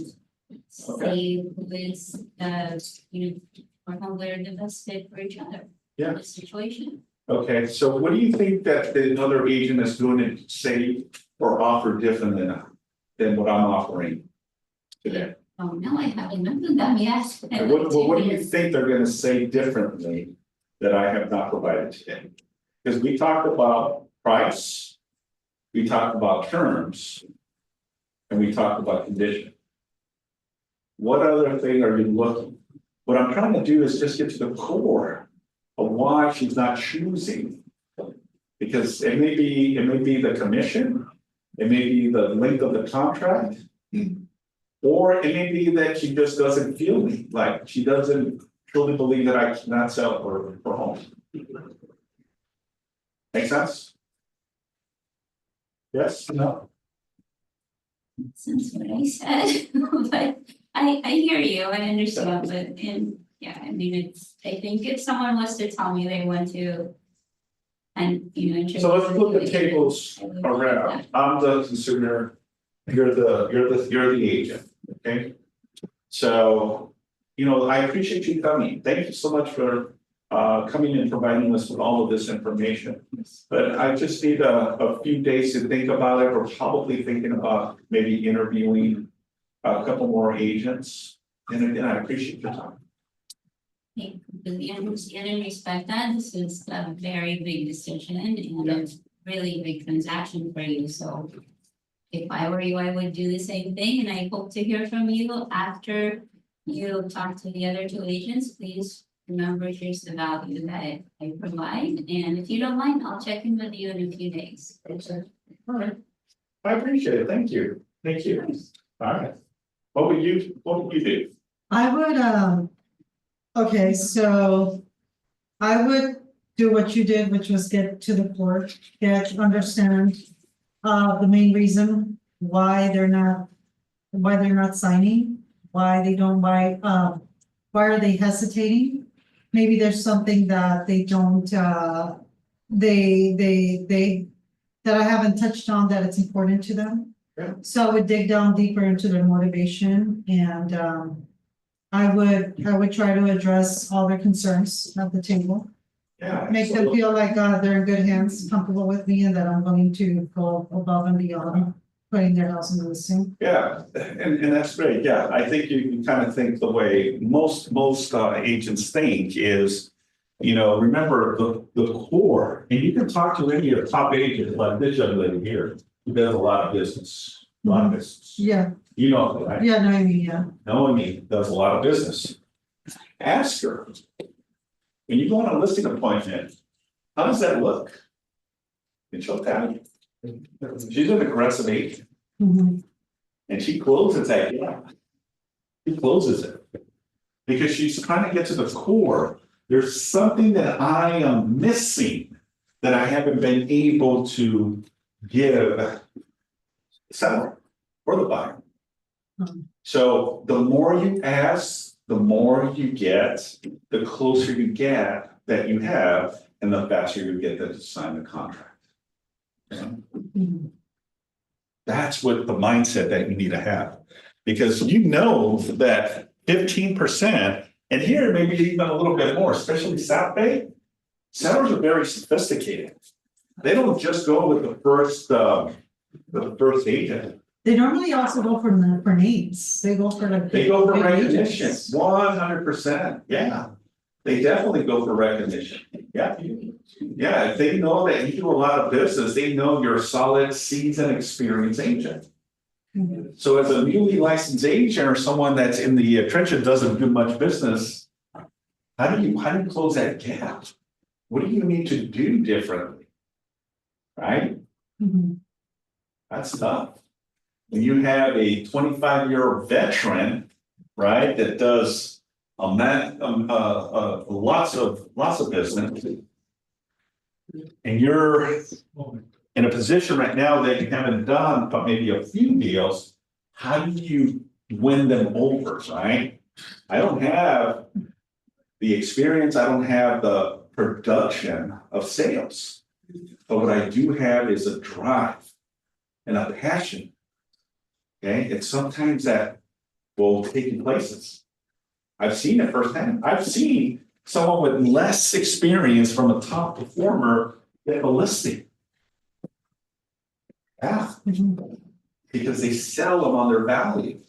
see who is, or how they're the best fit for each other. Yeah. In this situation. Okay, so what do you think that the other agent is doing to say or offer different than what I'm offering today? Oh, no, I haven't met with them yet. And what do you think they're gonna say differently that I have not provided today? Because we talked about price, we talked about terms, and we talked about condition. What other thing are you looking? What I'm trying to do is just get to the core of why she's not choosing. Because it may be the commission, it may be the length of the contract. Or it may be that she just doesn't feel me, like she doesn't truly believe that I cannot sell her home. Make sense? Yes, no? Since what I said, but I hear you, I understand, but yeah, I mean, I think if someone was to tell me they want to. And, So let's put the tables around. I'm the consumer, you're the agent, okay? So, I appreciate you coming. Thank you so much for coming and providing us with all of this information. But I just need a few days to think about it. We're probably thinking about maybe interviewing a couple more agents. And again, I appreciate your time. I completely understand and respect that, this is a very big decision and a really big transaction for you, so. If I were you, I would do the same thing, and I hope to hear from you after you talk to the other two agents. Please remember here's the value that I provide, and if you don't mind, I'll check in with you in a few days. All right. I appreciate it. Thank you. Thank you. All right. What would you do? I would, okay, so I would do what you did, which was get to the core, understand the main reason why they're not signing, why they don't buy, why are they hesitating? Maybe there's something that they don't, that I haven't touched on that it's important to them. Yeah. So I would dig down deeper into their motivation and, I would try to address all their concerns at the table. Yeah. Make them feel like they're in good hands, comfortable with me, and that I'm going to go above and beyond putting their house in the listing. Yeah, and that's great, yeah, I think you can kind of think the way most agents think is. Remember the core, and you can talk to any of the top agents like this young lady here, who does a lot of business, a lot of business. Yeah, You know, right? yeah, no, I mean, yeah. Melanie does a lot of business. Ask her. When you go on a listing appointment, how does that look? And she'll tell you. She's an aggressive agent. Mhm. And she closes that gap. She closes it. Because she's trying to get to the core. There's something that I am missing that I haven't been able to give the seller or the buyer. Mhm. So the more you ask, the more you get, the closer you get that you have, and the faster you get them to sign the contract. Okay? Mhm. That's what the mindset that you need to have. Because you know that 15%, and here maybe even a little bit more, especially South Bay, sellers are very sophisticated. They don't just go with the first agent. They normally also go for names. They go for like. They go for big recognition, agents. 100%, yeah. They definitely go for recognition, yeah. Yeah, if they know that you do a lot of business, they know you're a solid, seasoned, experienced agent. Mhm. So as a newly licensed agent or someone that's in the trenches doesn't do much business, how do you close that gap? What do you need to do differently? Right? Mhm. That's tough. When you have a 25-year veteran, right, that does lots of business, and you're in a position right now that you haven't done but maybe a few deals, how do you win them over, right? I don't have the experience, I don't have the production of sales, but what I do have is a drive and a passion. Okay, it's sometimes that will take you places. I've seen it firsthand. I've seen someone with less experience from a top performer get a listing. Yeah, Mhm. because they sell them on their value.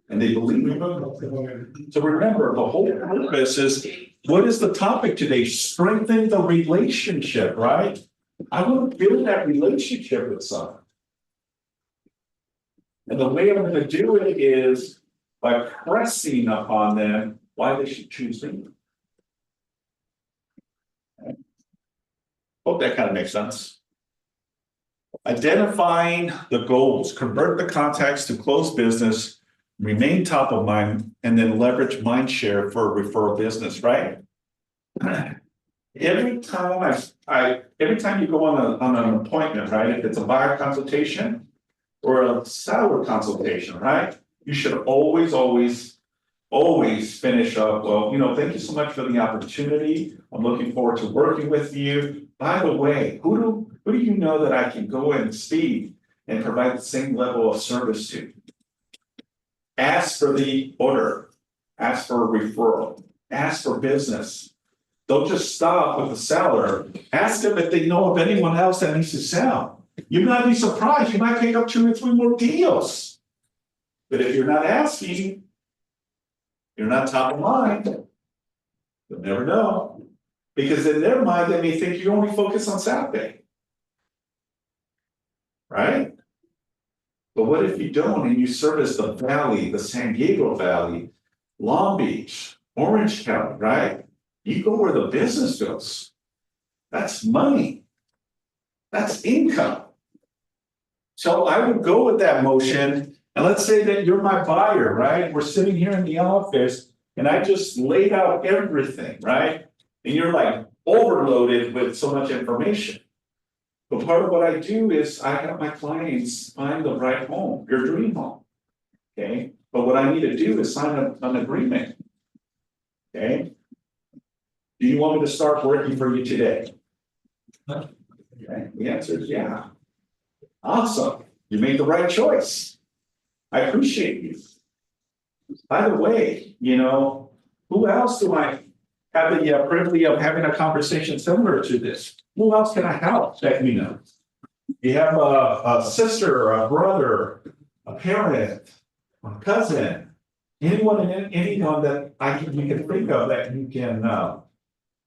And they believe in them. So remember, the whole purpose is, what is the topic today? Strengthen the relationship, right? I want to build that relationship with someone. And the way I'm going to do it is by pressing upon them why they should choose me. Okay. Hope that kind of makes sense. Identifying the goals, convert the contacts to close business, remain top of mind, and then leverage mind share for referral business, right? Every time every time you go on an appointment, right? If it's a buyer consultation or a seller consultation, right? You should always finish up, well, thank you so much for the opportunity. I'm looking forward to working with you. By the way, who do you know that I can go and speak and provide the same level of service to? Ask for the order, ask for a referral, ask for business. Don't just stop with the seller. Ask them if they know of anyone else that needs to sell. You might be surprised, you might pick up 2 or 3 more deals. But if you're not asking, you're not top of mind. You'll never know. Because in their mind, they may think you only focus on South Bay. Right? But what if you don't and you service the Valley, the San Diego Valley, Long Beach, Orange County, right? You go where the business goes. That's money. That's income. So I would go with that motion. And let's say that you're my buyer, right? We're sitting here in the office and I just laid out everything, right? And you're like overloaded with so much information. But part of what I do is I have my clients find the right home, your dream home. Okay, but what I need to do is sign an agreement. Okay. Do you want me to start working for you today? Okay, the answer is yeah. Awesome. You made the right choice. I appreciate you. By the way, who else do I have the privilege of having a conversation similar to this? Who else can I help? Let me know. You have a sister, a brother, a parent, a cousin, anyone that you can think of that you can,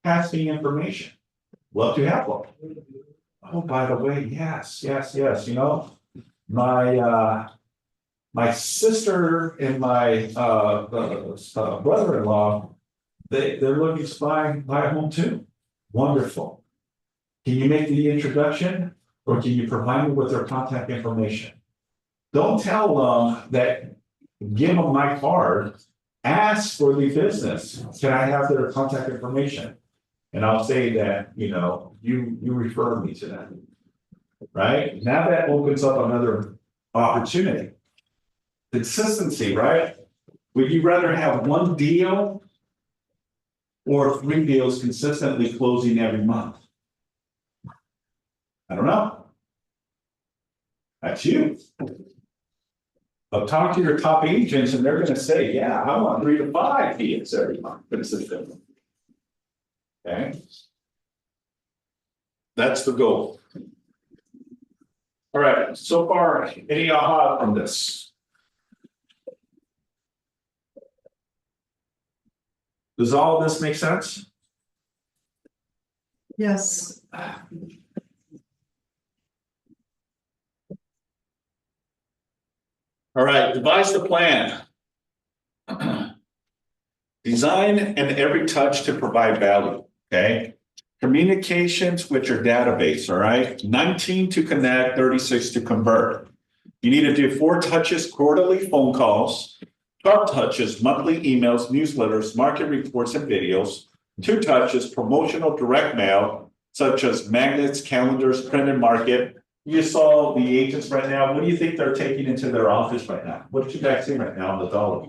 pass me information. Love to have one. Oh, by the way, yes, my, my sister and my, brother-in-law, they're looking to buy a home too. Wonderful. Can you make the introduction or can you provide me with their contact information? Don't tell them that, give them my card, ask for the business. Can I have their contact information? And I'll say that, you refer me to them. Right? Now that opens up another opportunity. Consistency, right? Would you rather have one deal or 3 deals consistently closing every month? I don't know. That's you. But talk to your top agents and they're gonna say, yeah, I want 3 to 5 deals every month consistently. Okay? That's the goal. All right, so far, any aha from this? Does all of this make sense? Yes. All right, devise the plan. Design and every touch to provide value, okay? Communications with your database, all right? 19 to connect, 36 to convert. You need to do 4 touches quarterly phone calls, 12 touches monthly emails, newsletters, market reports, and videos, 2 touches promotional direct mail, such as magnets, calendars, print and market. You saw the agents right now. What do you think they're taking into their office right now? What did you guys see right now on the dollar?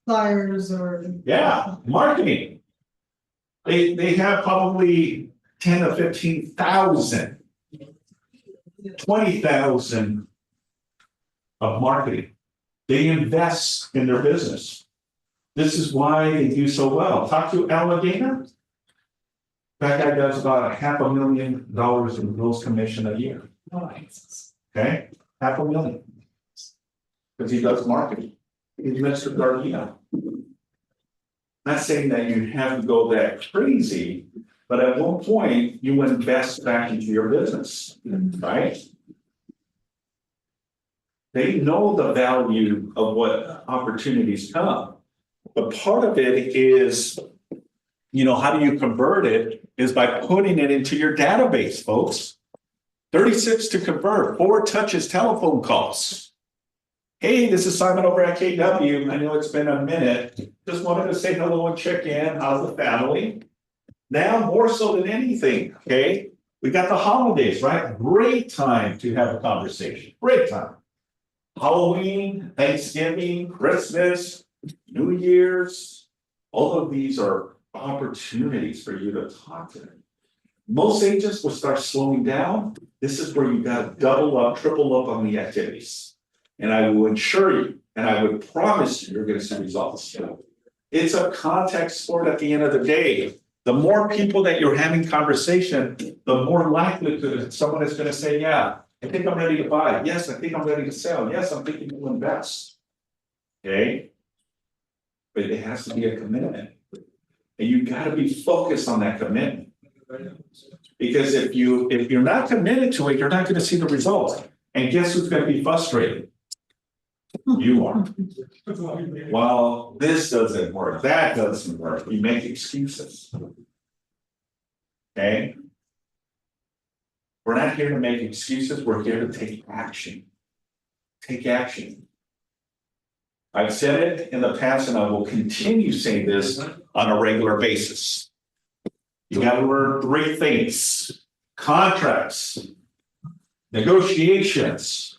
Flyers or. Yeah, marketing. They have probably 10 to 15,000, 20,000 of marketing. They invest in their business. This is why they do so well. Talk to Allegheny. That guy does about $500,000 in gross commission a year. Okay, $500,000. Because he does marketing. He's Mr. Gardino. Not saying that you have to go that crazy, but at one point you invest back into your business, right? They know the value of what opportunities come. But part of it is, how do you convert it is by putting it into your database, folks. 36 to convert, 4 touches telephone calls. Hey, this is Simon over at KW. I know it's been a minute. Just wanted to say hello and check in. How's the family? Now, more so than anything, okay? We got the holidays, right? Great time to have a conversation. Great time. Halloween, Thanksgiving, Christmas, New Year's. All of these are opportunities for you to talk to them. Most agents will start slowing down. This is where you got to double up, triple up on the activities. And I will ensure you, and I would promise you're going to see results. It's a contact sport at the end of the day. The more people that you're having conversation, the more likelihood someone is going to say, yeah, I think I'm ready to buy. Yes, I think I'm ready to sell. Yes, I'm thinking to invest. Okay. But it has to be a commitment. And you got to be focused on that commitment. Because if you're not committed to it, you're not going to see the results. And guess who's going to be frustrated? You are. Well, this doesn't work. That doesn't work. You make excuses. Okay. We're not here to make excuses. We're here to take action. Take action. I've said it in the past and I will continue saying this on a regular basis. You got to learn 3 things: contracts, negotiations,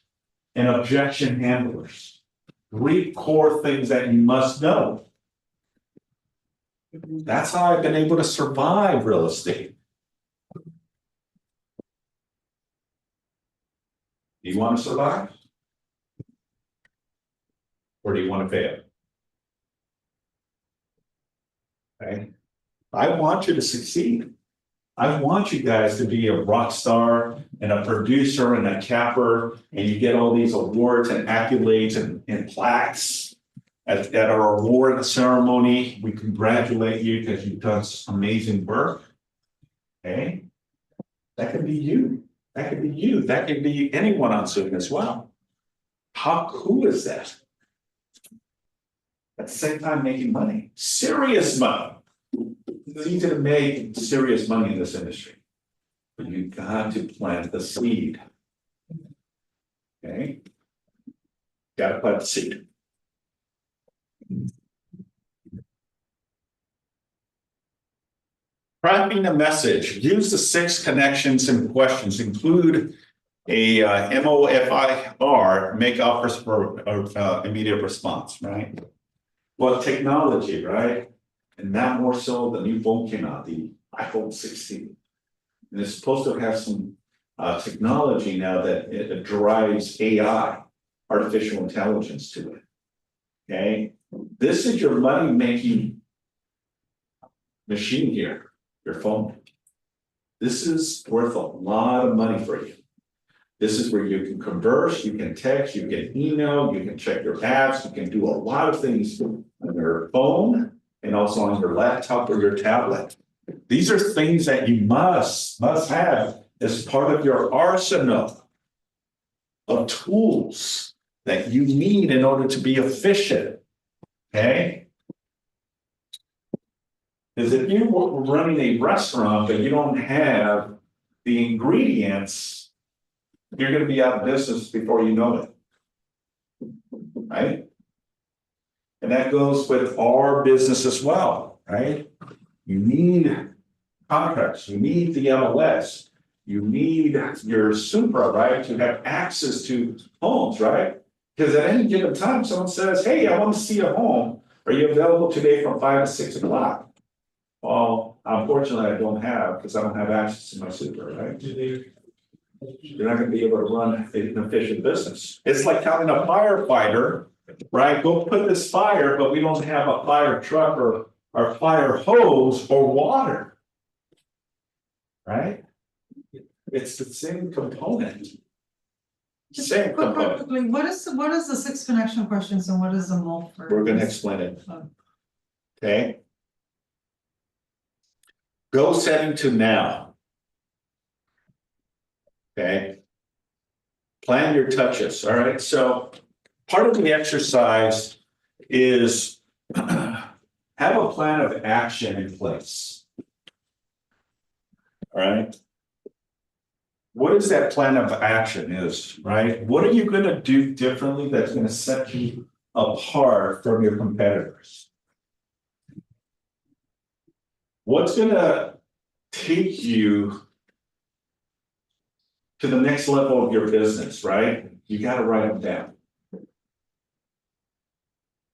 and objection handlers. 3 core things that you must know. That's how I've been able to survive real estate. Do you want to survive? Or do you want to fail? Okay. I want you to succeed. I want you guys to be a rock star and a producer and a capper, and you get all these awards and accolades and plaques at our award ceremony. We congratulate you because you've done some amazing work. Okay? That could be you. That could be you. That could be anyone on Zoom as well. How cool is that? At the same time, making money, serious money. It's easy to make serious money in this industry, but you got to plant the seed. Okay? Got to plant the seed. Crafting a message. Use the 6 connections and questions. Include a MOFIR, make offers for immediate response, right? Well, technology, right? And not more so, the new phone came out, the iPhone 16. And it's supposed to have some technology now that it drives AI, artificial intelligence to it. Okay? This is your money-making machine here, your phone. This is worth a lot of money for you. This is where you can converse, you can text, you can email, you can check your apps, you can do a lot of things on your phone and also on your laptop or your tablet. These are things that you must have as part of your arsenal of tools that you need in order to be efficient. Okay? Because if you were running a restaurant but you don't have the ingredients, you're going to be out of business before you know it. Right? And that goes with our business as well, right? You need contracts, you need the MLS, you need your Supra, right? To have access to homes, right? Because at any given time, someone says, hey, I want to see a home. Are you available today from 5 to 6 o'clock? Well, unfortunately, I don't have, because I don't have access to my Supra, right? You're not going to be able to run an efficient business. It's like having a firefighter, right? Go put this fire, but we don't have a fire truck or fire hose or water. Right? It's the same component. Same component. What is the 6 connection questions and what is the mold for? We're going to explain it. Oh. Okay. Go setting to now. Okay. Plan your touches. All right. So part of the exercise is have a plan of action in place. All right. What is that plan of action is, right? What are you going to do differently that's going to set you apart from your competitors? What's going to take you to the next level of your business, right? You got to write them down.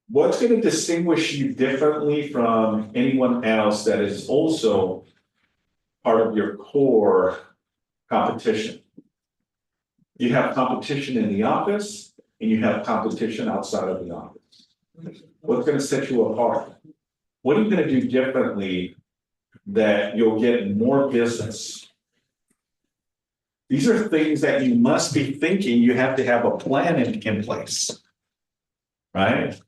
What's going to distinguish you differently from anyone else that is also part of your core competition? You have competition in the office and you have competition outside of the office. What's going to set you apart? What are you going to do differently that you'll get more business? These are things that you must be thinking. You have to have a plan in place, right?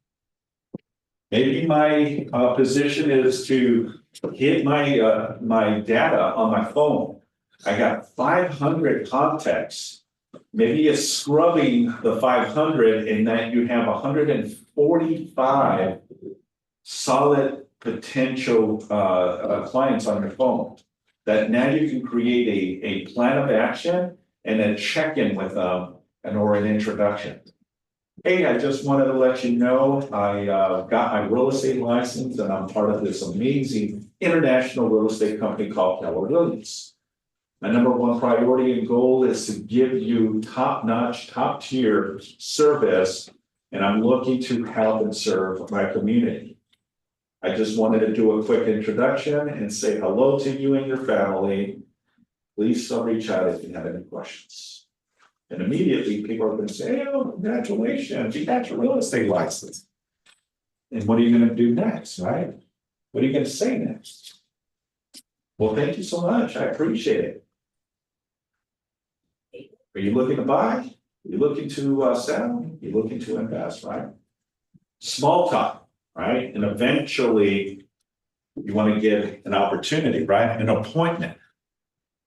Maybe my position is to hit my my data on my phone. I got 500 contacts. Maybe it's scrubbing the 500 and that you have 145 solid potential clients on your phone. That now you can create a plan of action and then check in with them or an introduction. Hey, I just wanted to let you know I got my real estate license and I'm part of this amazing international real estate company called Keller Williams. My #1 priority and goal is to give you top-notch, top-tier service, and I'm looking to help and serve my community. I just wanted to do a quick introduction and say hello to you and your family. Please reach out if you have any questions. And immediately people are going to say, oh, congratulations, you got your real estate license. And what are you going to do next, right? What are you going to say next? Well, thank you so much. I appreciate it. Are you looking to buy? You looking to sell? You looking to invest, right? Small talk, right? And eventually you want to get an opportunity, right? An appointment.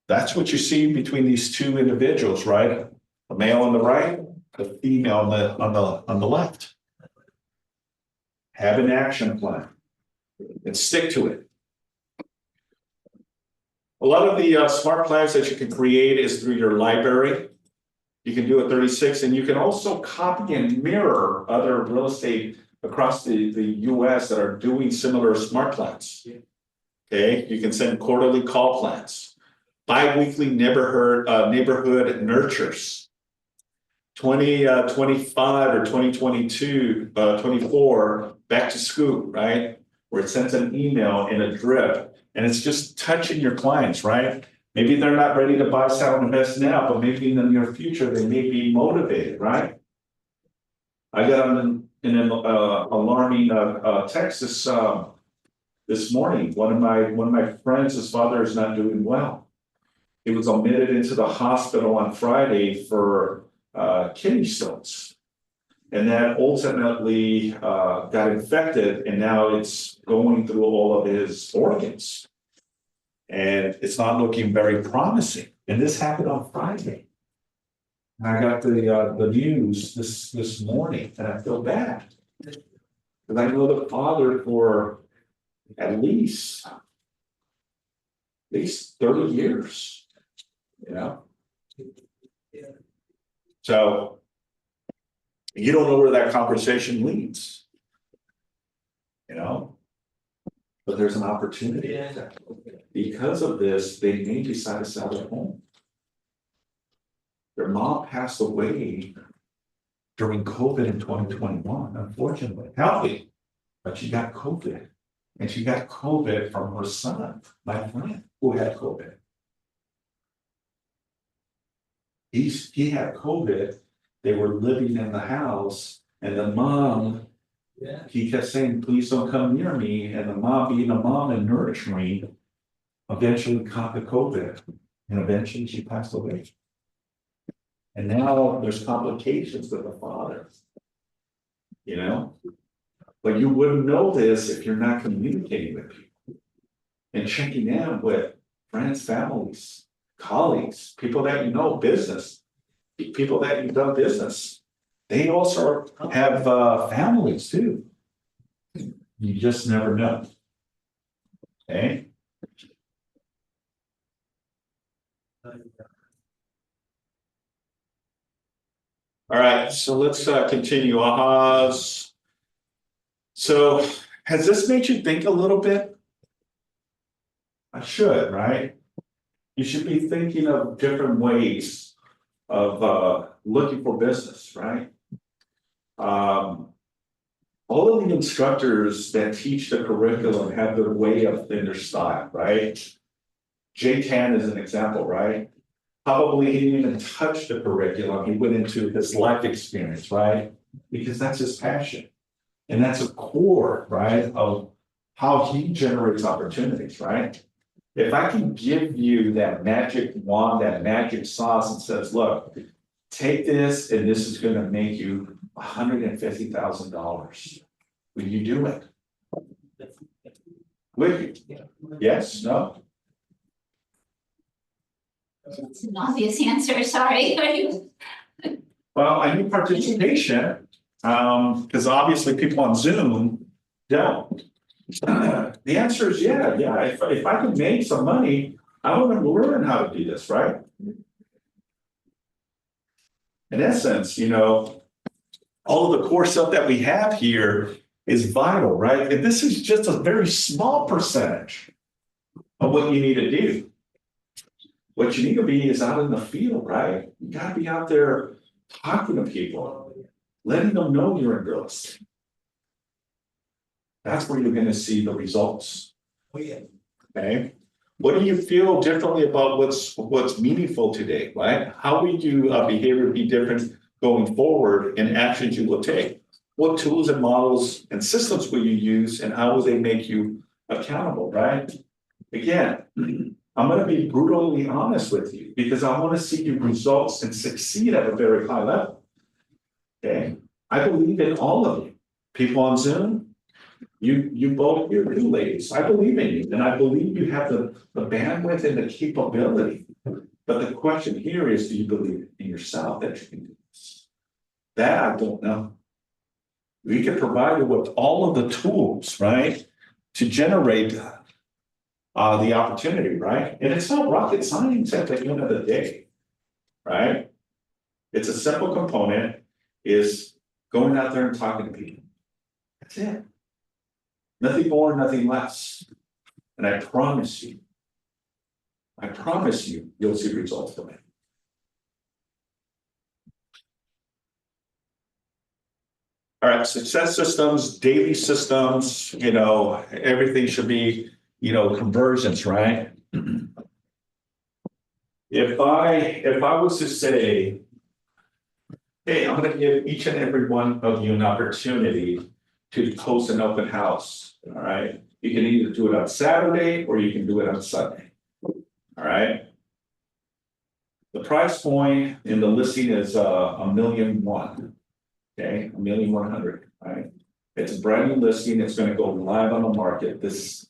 That's what you see between these two individuals, right? A male on the right, a female on the left. Have an action plan and stick to it. A lot of the smart plans that you can create is through your library. You can do a 36, and you can also copy and mirror other real estate across the US that are doing similar smart plans. Okay, you can send quarterly call plans, bi-weekly neighborhood nurtures. 2025 or 2022, 24, back to school, right? Where it sends an email in a drip, and it's just touching your clients, right? Maybe they're not ready to buy, sell, and invest now, but maybe in the near future, they may be motivated, right? I got an alarming text this morning. One of my friends, his father is not doing well. He was admitted into the hospital on Friday for kidney stones. And that ultimately got infected, and now it's going through all of his organs. And it's not looking very promising. And this happened on Friday. And I got the news this morning, and I feel bad. Because I know the father for at least 30 years. You know? So you don't know where that conversation leads. You know? But there's an opportunity. Because of this, they may decide to sell their home. Their mom passed away during COVID in 2021, unfortunately, healthy, but she got COVID. And she got COVID from her son, my friend, who had COVID. He had COVID. They were living in the house, and the mom, he kept saying, please don't come near me. And the mom, being a mom and nurturing, eventually caught the COVID, and eventually she passed away. And now there's complications with the father, you know? But you wouldn't know this if you're not communicating with people and checking in with friends, families, colleagues, people that you know, business, people that you've done business. They also have families too. You just never know. Okay. All right, so let's continue. Ahas. So has this made you think a little bit? I should, right? You should be thinking of different ways of looking for business, right? All of the instructors that teach the curriculum have their way of in their style, right? Jay Tan is an example, right? Probably he didn't even touch the curriculum. He went into his life experience, right? Because that's his passion. And that's a core, right, of how he generates opportunities, right? If I can give you that magic wand, that magic sauce, and says, look, take this, and this is going to make you $150,000. Will you do it? Will you? Yes, no? It's an obvious answer, sorry. Well, I need participation, because obviously people on Zoom don't. The answer is yeah. If I can make some money, I want to learn how to do this, right? In essence, you know, all of the core stuff that we have here is vital, right? And this is just a very small percentage of what you need to do. What you need to be is out in the field, right? You got to be out there talking to people, letting them know you're in real estate. That's where you're going to see the results. Okay. What do you feel differently about what's meaningful today, right? How will your behavior be different going forward and actions you will take? What tools and models and systems will you use, and how will they make you accountable, right? Again, I'm gonna be brutally honest with you, because I wanna see you results and succeed at a very high level. Okay, I believe in all of you, people on Zoom, you both, you ladies, I believe in you, and I believe you have the bandwidth and the capability. But the question here is, do you believe in yourself that you can do this? That I don't know. We can provide you with all of the tools, right, to generate the opportunity, right? And it's not rocket science at the end of the day, right? It's a simple component, is going out there and talking to people. That's it. Nothing more, nothing less. And I promise you, you'll see results from it. All right, success systems, daily systems, you know, everything should be, you know, conversions, right? If I was to say, hey, I'm gonna give each and every one of you an opportunity to host an open house, all right? You can either do it on Saturday or you can do it on Sunday, all right? The price point in the listing is $1.1 million, okay, $1.1 million, right? It's a brand new listing, it's gonna go live on the market this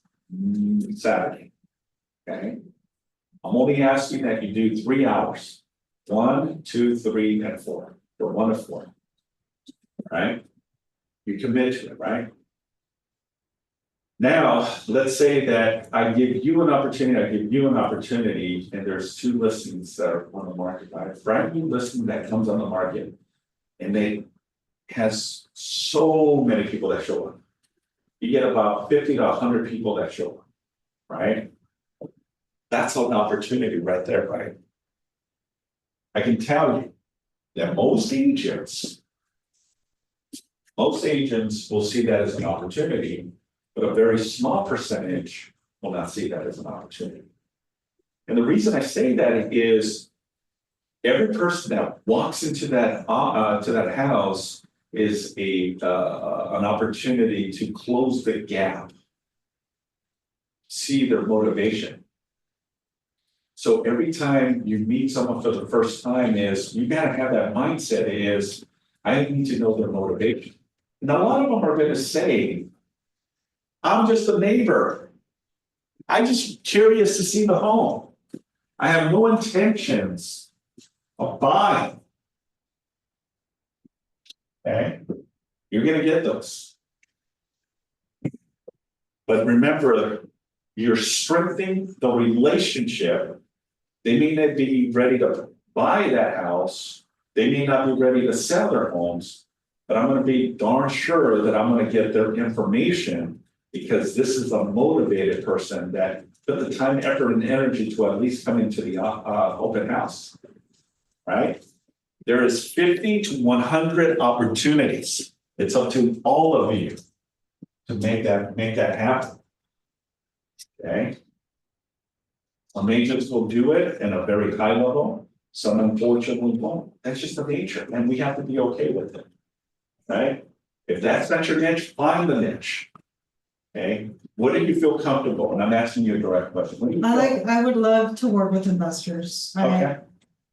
Saturday, okay? I'm only asking that you do 3 hours, 1, 2, 3, and 4, or 1 to 4, right? You commit to it, right? Now, let's say that I give you an opportunity, and there's 2 listings that are on the market, right? Brand new listing that comes on the market, and they has so many people that show up. You get about 50 to 100 people that show up, right? That's an opportunity right there, right? I can tell you that most agents will see that as an opportunity, but a very small percentage will not see that as an opportunity. And the reason I say that is every person that walks into that house is an opportunity to close the gap, see their motivation. So every time you meet someone for the first time is, you gotta have that mindset is, I need to know their motivation. And a lot of them are gonna say, I'm just a neighbor. I'm just curious to see the home. I have no intentions of buying. Okay, you're gonna get those. But remember, you're strengthening the relationship. They may not be ready to buy that house. They may not be ready to sell their homes, but I'm gonna be darn sure that I'm gonna get their information, because this is a motivated person that put the time, effort, and energy to at least come into the open house, right? There is 50 to 100 opportunities. It's up to all of you to make that happen. Okay. Some agents will do it in a very high level, some unfortunately won't. That's just the nature, and we have to be okay with it. Right? If that's not your niche, find the niche. Okay, what do you feel comfortable? And I'm asking you a direct question. What do you feel? I would love to work with investors. Okay,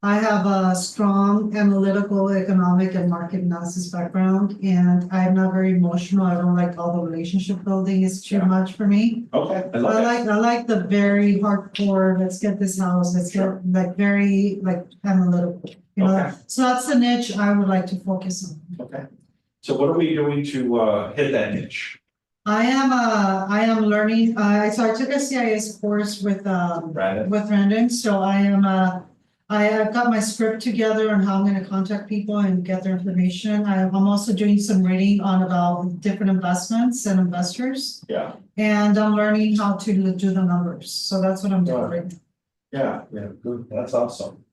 I have a strong analytical, economic, and market analysis background, and I'm not very emotional. I don't like all the relationship building. It's too Yeah. much for me. okay, I love it. I like the very hardcore, let's get this house, let's get like very like analytical, you know? Okay. So that's the niche I would like to focus on. Okay, so what are we doing to hit that niche? I am learning, so I took a CIS course with Brandon? Brandon, so I've got my script together on how I'm gonna contact people and get their information. I'm also doing some reading on about different investments and investors. Yeah, And I'm learning how to do the numbers, so that's what I'm doing right now. yeah, good, that's awesome.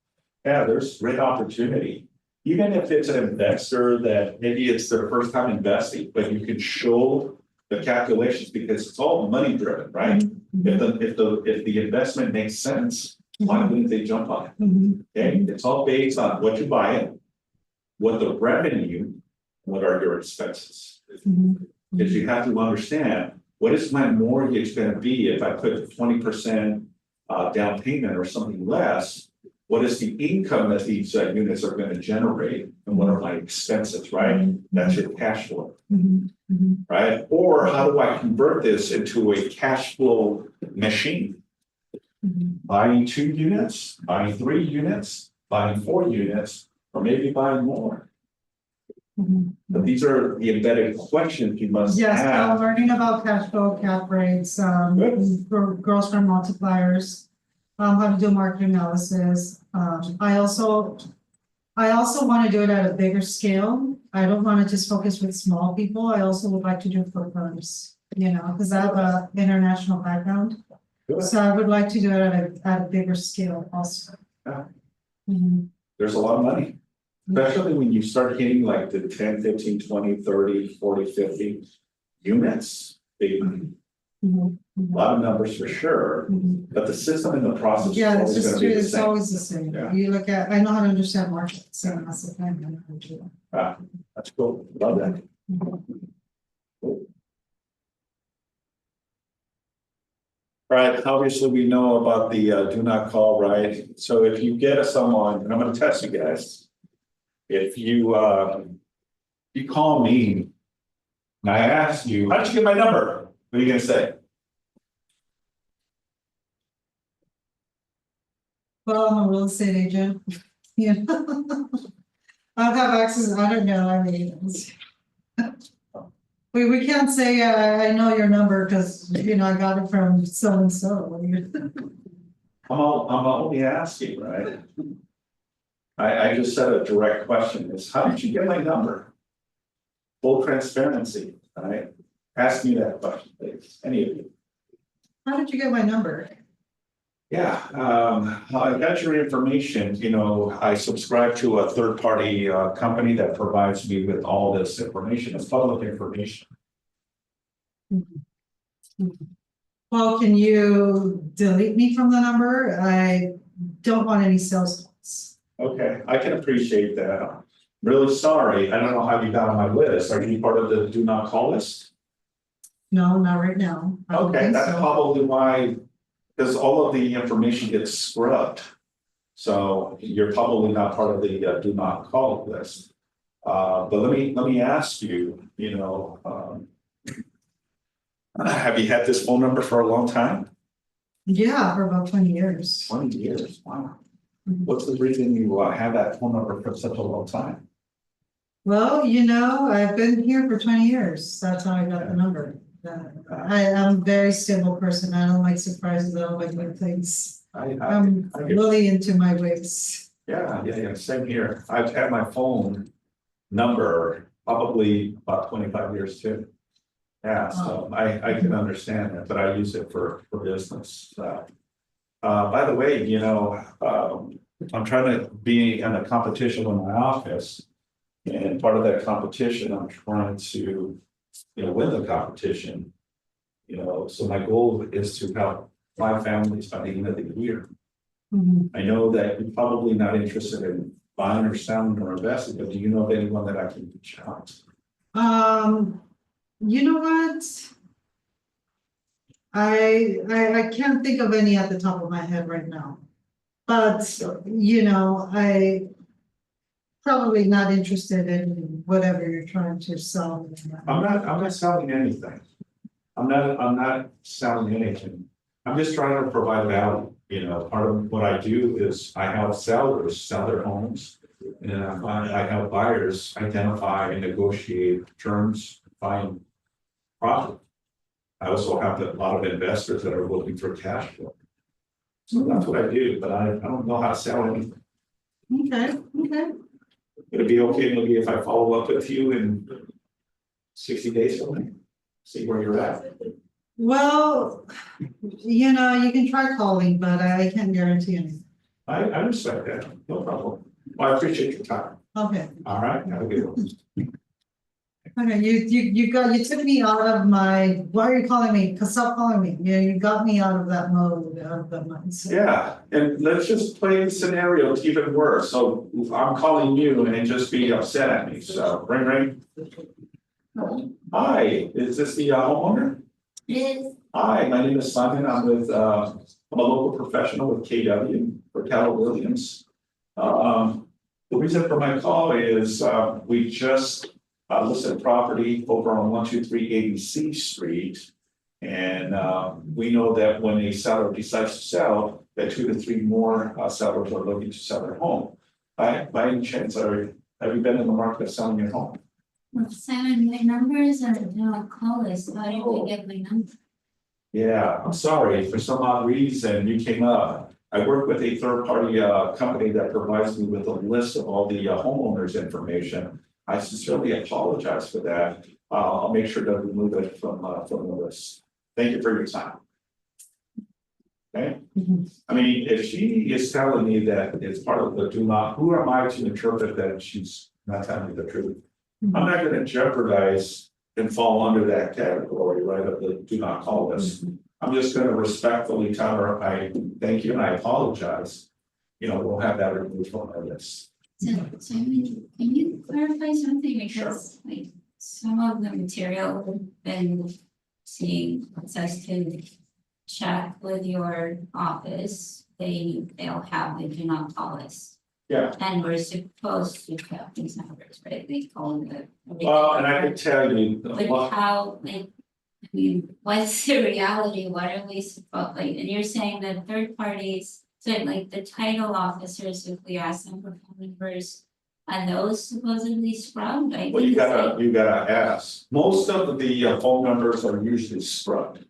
Yeah, there's great opportunity. Even if it's an investor that maybe it's their first time investing, but you can show the calculations, because it's all money driven, right? If the investment makes sense, why wouldn't they jump on it? Mhm. Okay, it's all based on what you buy it, what the revenue, what are your expenses? Mhm. Because you have to understand, what is my mortgage gonna be if I put 20% down payment or something less, what is the income that these units are gonna generate and what are my expenses, right? That's your cash flow, Mhm, mhm, right? Or how do I convert this into a cash flow machine? mhm. Buying 2 units, buying 3 units, buying 4 units, or maybe buying more. Mhm. But these are the embedded questions you must Yes, have. learning about cash flow, cap rates, Good. gross run multipliers, how to do market analysis. I also want to do it at a bigger scale. I don't want to just focus with small people. I also would like to do it for firms, because I have a international background. Good. So I would like to do it at a bigger scale also. Yeah. Mhm, There's a lot of money, especially when you start hitting like the 10, 15, 20, 30, 40, 50 units. Big money, mhm, a mhm, lot of numbers for sure, mhm. but the system and the process is Yeah, it's always just, gonna be the it's same. always the same. Yeah. You look at, I know how to understand markets, and that's the thing. I know how to do that. Ah, that's cool, love that. Right, obviously, we know about the do not call, right? So if you get someone, and I'm gonna test you guys. If you call me. And I ask you, how did you get my number? What are you gonna say? Well, I'm a real estate agent, yeah. I have access, I don't know, I mean. We can't say, I know your number, because, I got it from so and so. I'm only asking, right? I just said a direct question is, how did you get my number? Full transparency, right? Ask me that question, please, any of you. How did you get my number? Yeah, I got your information, I subscribe to a third-party company that provides me with all this information, it's public information. Well, can you delete me from the number? I don't want any sales calls. Okay, I can appreciate that. I'm really sorry, I don't know how you got on my list, are you part of the do not call list? No, not right now. I don't Okay, think that's so. probably why, because all of the information gets scrubbed. So you're probably not part of the do not call list. But let me ask you, have you had this phone number for a long time? Yeah, for about 20 years. 20 years, wow. Mhm. What's the reason you have that phone number for such a long time? Well, I've been here for 20 years. That's how I got the number. I'm a very stable person. I don't like surprises. I don't like new things. I'm I really into my ways. yeah, same here. I've had my phone number probably about 25 years too. Yeah, so I can understand that, but I use it for business, so. By the way, I'm trying to be in a competition with my office. And part of that competition, I'm trying to, win the competition. So my goal is to help 5 families by the end of the year. Mhm. I know that you're probably not interested in buying or selling or investing, but do you know of anyone that I can reach out to? You know what? I can't think of any at the top of my head right now. But, I probably not interested in whatever you're trying to sell. I'm not selling anything. I'm not selling anything. I'm just trying to provide value, part of what I do is I help sellers sell their homes. And I help buyers identify and negotiate terms, find profit. I also have a lot of investors that are looking for cash flow. So that's what I do, but I don't know how to sell anything. Okay. Would it be okay maybe if I follow up with you in 60 days from now? See where you're at? Well, you can try calling, but I can't guarantee anything. I respect that, no problem. Well, I appreciate your time. Okay, All right, have a good one. okay, you took me out of my, why are you calling me? Stop calling me. You got me out of that mode, out of that mindset. Yeah, and let's just play the scenario even worse. So I'm calling you and just be upset at me. So ring. Hi, is this the homeowner? Yes. Hi, my name is Simon. I'm a local professional with KW for Keller Williams. The reason for my call is, we just listed property over on 123 ABC Street. And, we know that when a seller decides to sell, that 2 to 3 more sellers are looking to sell their home. By any chance, have you been in the market of selling your home? Well, Simon, my numbers are not call us. How did we get my number? Yeah, I'm sorry, for some odd reason you came up. I work with a third-party company that provides me with a list of all the homeowners' information. I sincerely apologize for that. I'll make sure to remove it from the list. Thank you for your time. Okay, I mean, if she is telling me that it's part of the do not, who am I to interpret that she's not telling me the truth? I'm not gonna jeopardize and fall under that category, right, of the do not call list. I'm just gonna respectfully tell her, I thank you and I apologize. You know, we'll have that removed from our list. So, Simon, can you clarify something? Because like some of the material we've been seeing says to check with your office, they'll have the do not call us. Yeah. And we're supposed to have these numbers, right? They call them the. Well, and I can tell you, But how, like, I mean, what's the reality? What are we supposed, like, and you're saying that third parties, so like the title officers, if we ask them for phone numbers, are those supposedly scrubbed? well, you gotta ask. Most of the phone numbers are usually scrubbed.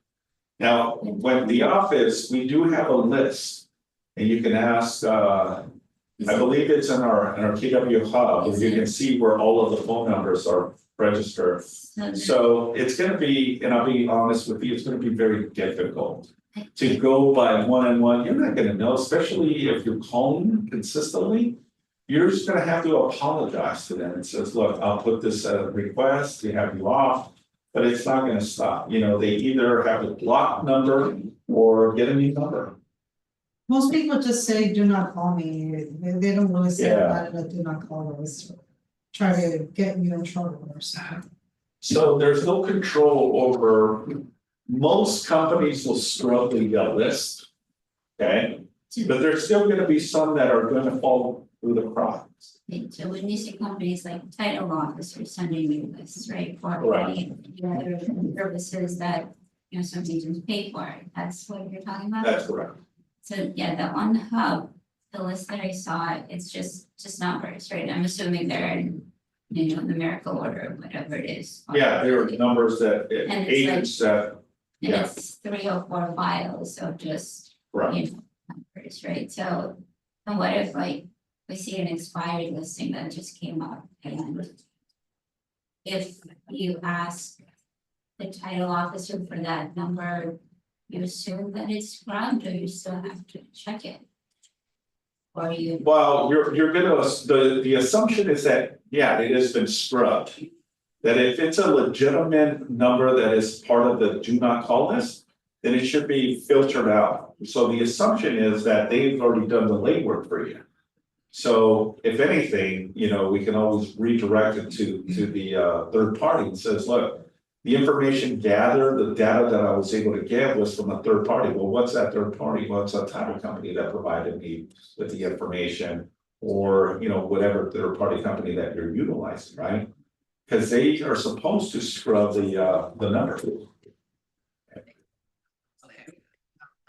Now, when the office, we do have a list, and you can ask, I believe it's in our KW hub, where you can see where all of the phone numbers are registered. So it's gonna be, and I'll be honest with you, it's gonna be very difficult to go by one-on-one. You're not gonna know, especially if you're calling consistently. You're just gonna have to apologize to them and says, look, I'll put this request to have you off. But it's not gonna stop, you know, they either have a block number or get a new number. Most people just say, do not call me, they don't really say Yeah. about it, but do not call us. Try to get you in trouble or something. So there's no control over, most companies will scrub the list. Okay, but there's still gonna be some that are gonna fall through the cracks. So when you see companies like title officers sending you lists, right, for Correct. any other services that, you know, some agents pay for, that's what you're talking about? That's correct. So, yeah, the on the hub, the list that I saw, it's just numbers, right? I'm assuming they're in, you know, numerical order, whatever it is. Yeah, there are numbers that And it's agents that, And yeah. it's 3 or 4 files of just, right, you know, numbers, right? So, and what if like we see an expired listing that just came up and if you ask the title officer for that number, you assume that it's scrubbed or you still have to check it? Or you, well, you're gonna, the assumption is that, yeah, it has been scrubbed. That if it's a legitimate number that is part of the do not call list, then it should be filtered out. So the assumption is that they've already done the legwork for you. So if anything, you know, we can always redirect it to the third party and says, look. The information gathered, the data that I was able to get was from a third party. Well, what's that third party? Well, it's a title company that provided me with the information. Or, you know, whatever third party company that you're utilizing, right? Because they are supposed to scrub the number.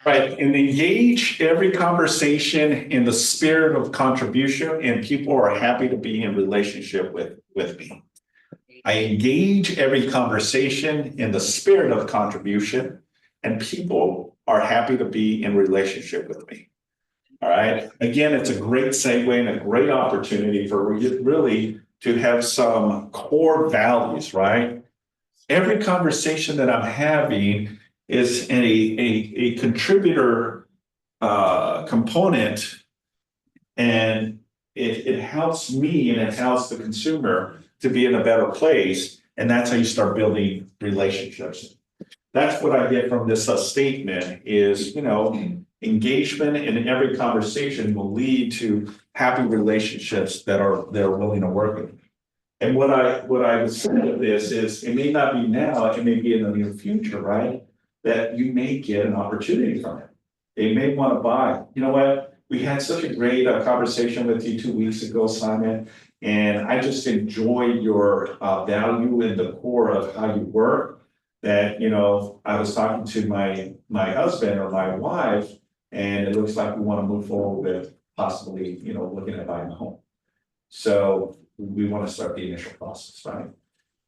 Right, and engage every conversation in the spirit of contribution, and people are happy to be in relationship with me. I engage every conversation in the spirit of contribution, and people are happy to be in relationship with me. All right, again, it's a great segue and a great opportunity for really to have some core values, right? Every conversation that I'm having is a contributor component, and it helps me and it helps the consumer to be in a better place, and that's how you start building relationships. That's what I get from this statement is, you know, engagement in every conversation will lead to happy relationships that are willing to work with. And what I would say with this is, it may not be now, it may be in the near future, right? that you may get an opportunity from it. They may want to buy, you know what, we had such a great conversation with you 2 weeks ago, Simon. And I just enjoy your value in the core of how you work. That, I was talking to my husband or my wife, and it looks like we want to move forward with possibly, looking at buying a home. So we want to start the initial process, right?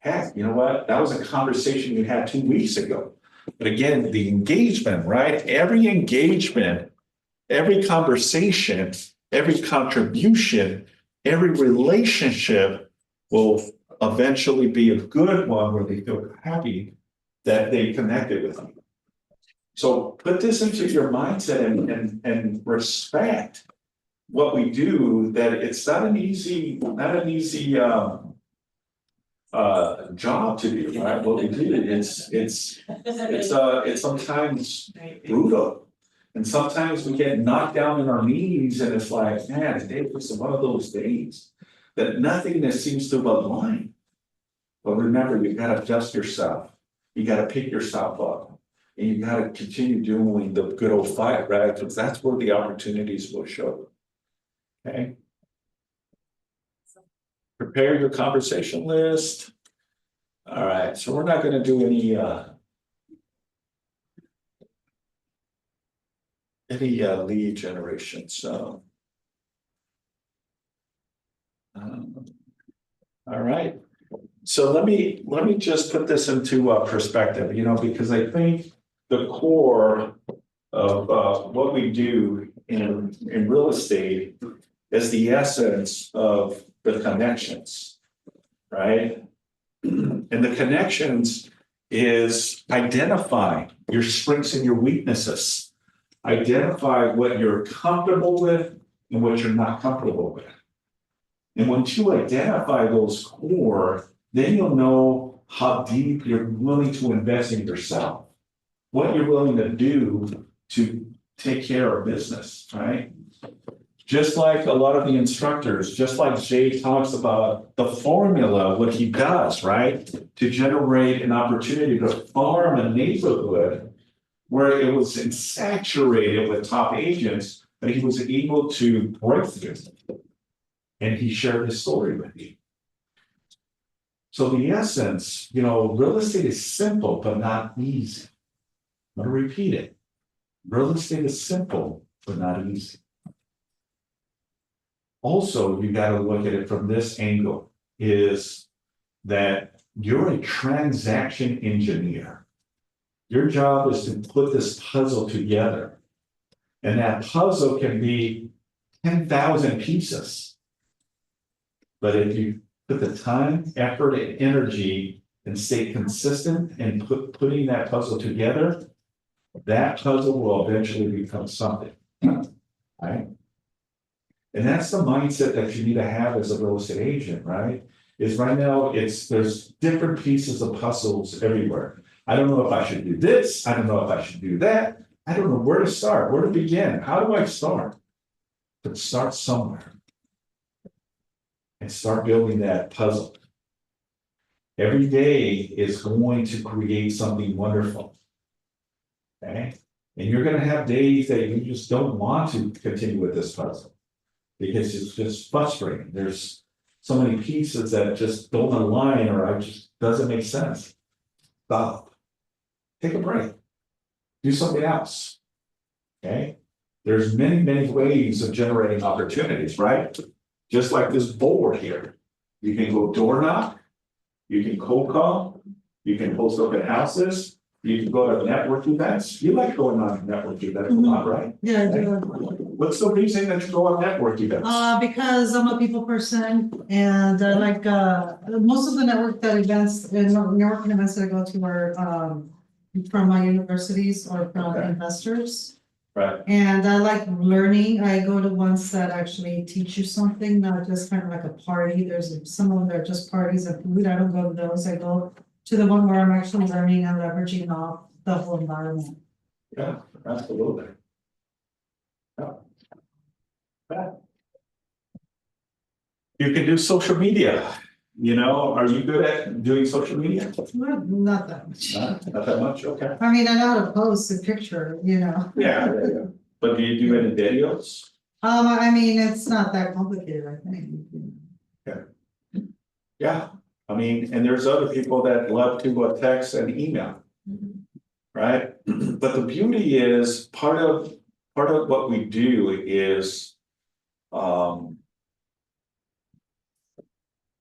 Heck, you know what? That was a conversation we had 2 weeks ago. But again, the engagement, right? Every engagement, every conversation, every contribution, every relationship will eventually be a good one where they feel happy that they connected with you. So put this into your mindset and respect what we do, that it's not an easy job to do, right? What we do, it's sometimes brutal. And sometimes we get knocked down in our knees and it's like, man, today was one of those days that nothingness seems to align. But remember, you gotta adjust yourself. You gotta pick yourself up. And you gotta continue doing the good old fight, right? Because that's where the opportunities will show. Okay. Prepare your conversation list. All right, so we're not gonna do any lead generation, so. All right, so let me just put this into perspective, because I think the core of what we do in real estate is the essence of the connections, right? And the connections is identify your strengths and your weaknesses. Identify what you're comfortable with and what you're not comfortable with. And once you identify those core, then you'll know how deep you're willing to invest in yourself. What you're willing to do to take care of business, right? Just like a lot of the instructors, just like Jay talks about the formula, what he does, right? To generate an opportunity to farm a neighborhood where it was saturated with top agents, but he was able to break through. And he shared his story with you. So the essence, real estate is simple, but not easy. I'm going to repeat it. Real estate is simple, but not easy. Also, you got to look at it from this angle, is that you're a transaction engineer. Your job is to put this puzzle together. And that puzzle can be 10,000 pieces. But if you put the time, effort, and energy and stay consistent in putting that puzzle together, that puzzle will eventually become something, right? And that's the mindset that you need to have as a real estate agent, right? Is right now there's different pieces of puzzles everywhere. I don't know if I should do this. I don't know if I should do that. I don't know where to start, where to begin. How do I start? But start somewhere. And start building that puzzle. Every day is going to create something wonderful. Okay? And you're going to have days that you just don't want to continue with this puzzle because it's just frustrating. There's so many pieces that just don't align or it just doesn't make sense. Stop. Take a break. Do something else. Okay? There's many, many ways of generating opportunities, right? Just like this board here. You can go door knock, you can cold call, you can post open houses, you can go to network events. You like going on network events a lot, right? Yeah, I do. What's the reason that you go on network events? Because I'm a people person and I like, most of the networking events that I go to are, from my universities or from Okay. investors. Right. And I like learning. I go to ones that actually teach you something, not just kind of like a party. There's some of them that are just parties and food. I don't go to those. I go to the one where I'm actually learning and leveraging off the whole environment. Yeah, absolutely. Yeah. Yeah. You can do social media. You know, are you good at doing social media? Not that much. Not that much, okay. I mean, I know how to post a picture, you know. Yeah. But do you do any videos? I mean, it's not that complicated, I think. Yeah, I mean, and there's other people that love to text and email. Right? But the beauty is, part of what we do is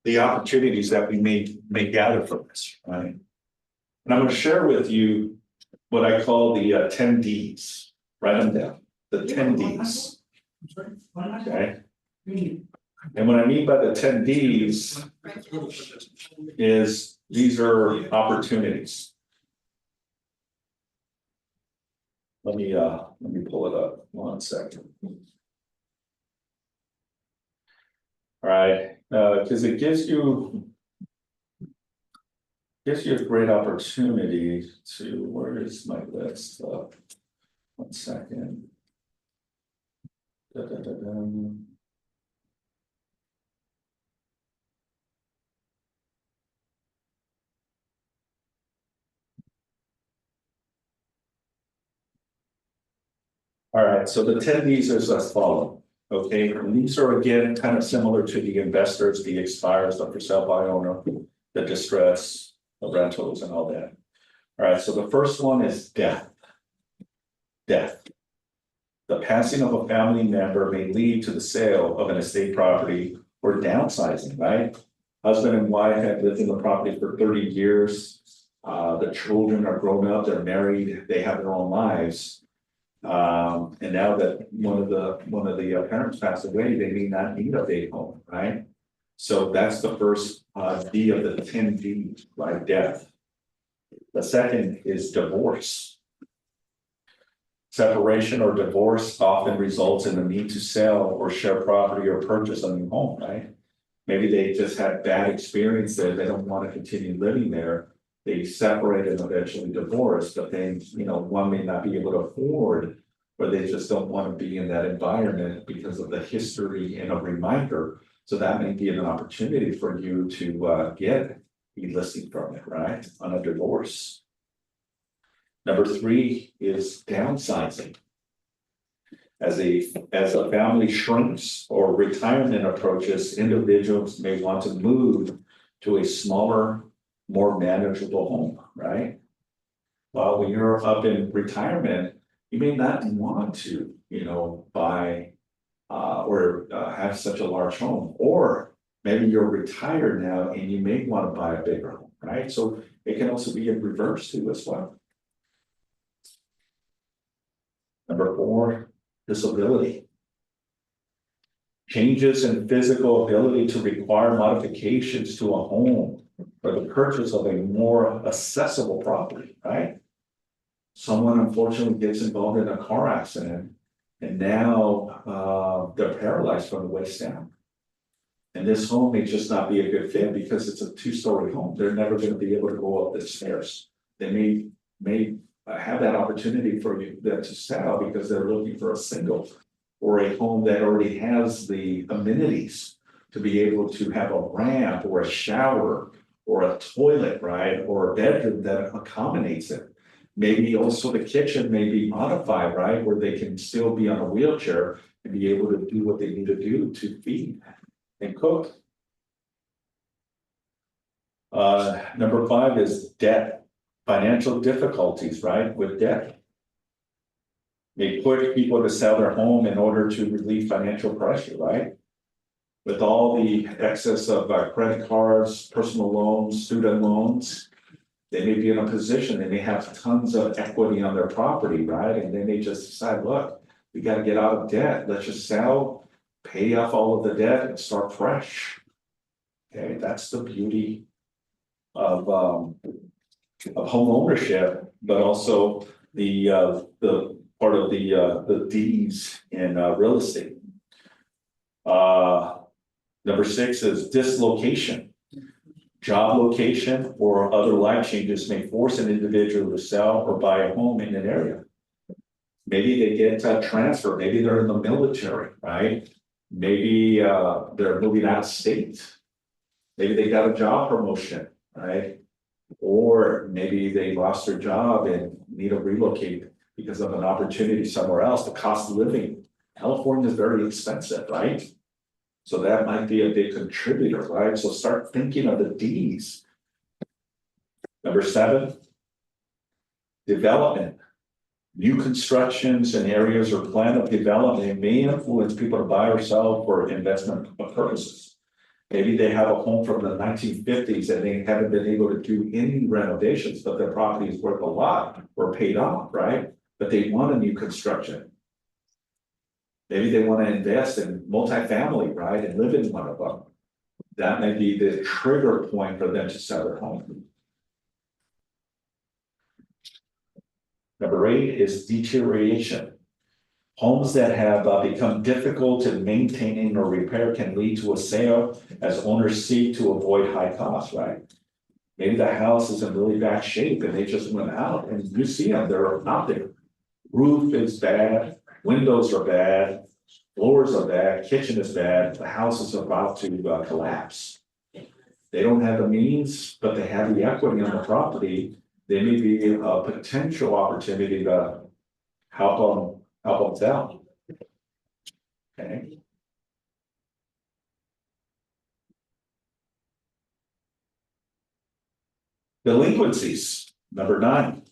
the opportunities that we may gather from this, right? And I'm gonna share with you what I call the 10 Ds. Write them down, the 10 Ds. Okay? And what I mean by the 10 Ds is these are opportunities. Let me pull it up 1 second. All right, because it gives you a great opportunity to, where is my list? 1 second. All right, so the 10 Ds is as follow. Okay, and these are again kind of similar to the investors, the expires, the for sale by owner, the distress, the rentals, and all that. All right, so the first one is death. Death. The passing of a family member may lead to the sale of an estate property or downsizing, right? Husband and wife have lived in the property for 30 years. The children are grown up, they're married, they have their own lives. And now that one of the parents passed away, they may not need a big home, right? So that's the first D of the 10 Ds, right? Death. The second is divorce. Separation or divorce often results in the need to sell or share property or purchase a new home, right? Maybe they just had bad experience there, they don't want to continue living there. They separate and eventually divorce, but then, one may not be able to afford, or they just don't want to be in that environment because of the history and a reminder. So that may be an opportunity for you to get a listing from it, right? On a divorce. Number 3 is downsizing. As a family shrinks or retirement approaches, individuals may want to move to a smaller, more manageable home, right? Well, when you're up in retirement, you may not want to, buy or have such a large home, or maybe you're retired now and you may want to buy a bigger home, right? So it can also be in reverse too as well. Number 4, disability. Changes in physical ability to require modifications to a home or the purchase of a more accessible property, right? Someone unfortunately gets involved in a car accident and now they're paralyzed from the waist down. And this home may just not be a good fit because it's a 2-story home. They're never going to be able to go up the stairs. They may have that opportunity for you to sell because they're looking for a single or a home that already has the amenities to be able to have a ramp or a shower or a toilet, right? Or a bedroom that accommodates it. Maybe also the kitchen may be modified, right? Where they can still be on a wheelchair and be able to do what they need to do to feed and cook. Number 5 is debt. Financial difficulties, right? With debt. They push people to sell their home in order to relieve financial pressure, right? With all the excess of credit cards, personal loans, student loans, they may be in a position, they may have tons of equity on their property, right? And then they just decide, look, we got to get out of debt. Let's just sell, pay off all of the debt and start fresh. Okay, that's the beauty of home ownership, but also the part of the D's in real estate. Number 6 is dislocation. Job location or other life changes may force an individual to sell or buy a home in an area. Maybe they get transferred, maybe they're in the military, right? Maybe they're moving out of state. Maybe they got a job promotion, right? Or maybe they lost their job and need to relocate because of an opportunity somewhere else. The cost of living, California is very expensive, right? So that might be a big contributor, right? So start thinking of the Ds. Number 7, development. New constructions in areas or plan of development may influence people to buy or sell for investment purposes. Maybe they have a home from the 1950s and they haven't been able to do any renovations, but their property is worth a lot or paid off, right? But they want a new construction. Maybe they want to invest in multifamily, right, and live in one of them. That may be the trigger point for them to sell their home. Number 8 is deterioration. Homes that have become difficult in maintaining or repair can lead to a sale as owners seek to avoid high costs, right? Maybe the house is in really bad shape and they just went out and you see them, they're out there. Roof is bad, windows are bad, floors are bad, kitchen is bad, the house is about to collapse. They don't have the means, but they have the equity on the property. They may be a potential opportunity to help them sell. Okay. Delinquencies, number 9.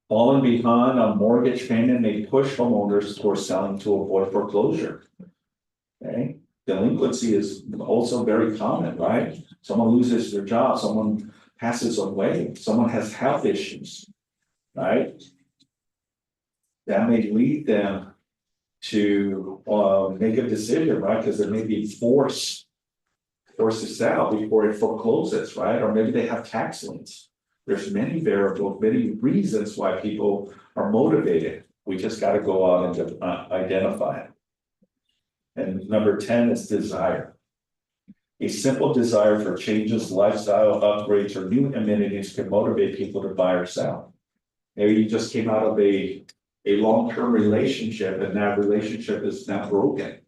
Falling behind on mortgage payment may push homeowners towards selling to avoid foreclosure. Okay, delinquency is also very common, right? Someone loses their job, someone passes away, someone has health issues, right? That may lead them to make a decision, right? Because they may be forced to sell before it forecloses, right? Or maybe they have tax liens. There's many variables, many reasons why people are motivated. We just got to go out and identify it. And number 10 is desire. A simple desire for changes, lifestyle upgrades, or new amenities can motivate people to buy or sell. Maybe you just came out of a long-term relationship and that relationship is now broken.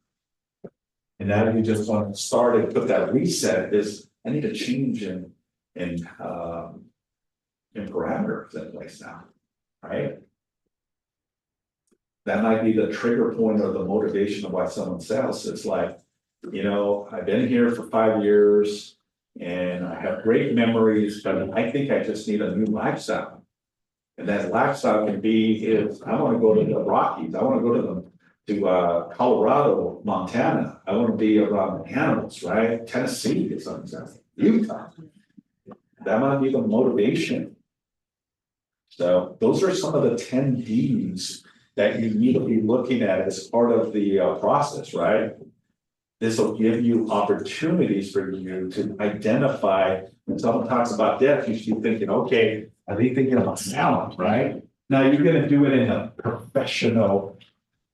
And now you just want to start and put that reset is, I need a change in parameters in place now, right? That might be the trigger point or the motivation of why someone sells. It's like, you know, I've been here for 5 years and I have great memories, but I think I just need a new lifestyle. And that lifestyle can be if I want to go to the Rockies, I want to go to Colorado, Montana. I want to be around animals, right? Tennessee is something, Utah. That might be the motivation. So those are some of the 10 Ds that you need to be looking at as part of the process, right? This will give you opportunities for you to identify. When someone talks about death, you should be thinking, okay, are they thinking about selling, right? Now you're going to do it in a professional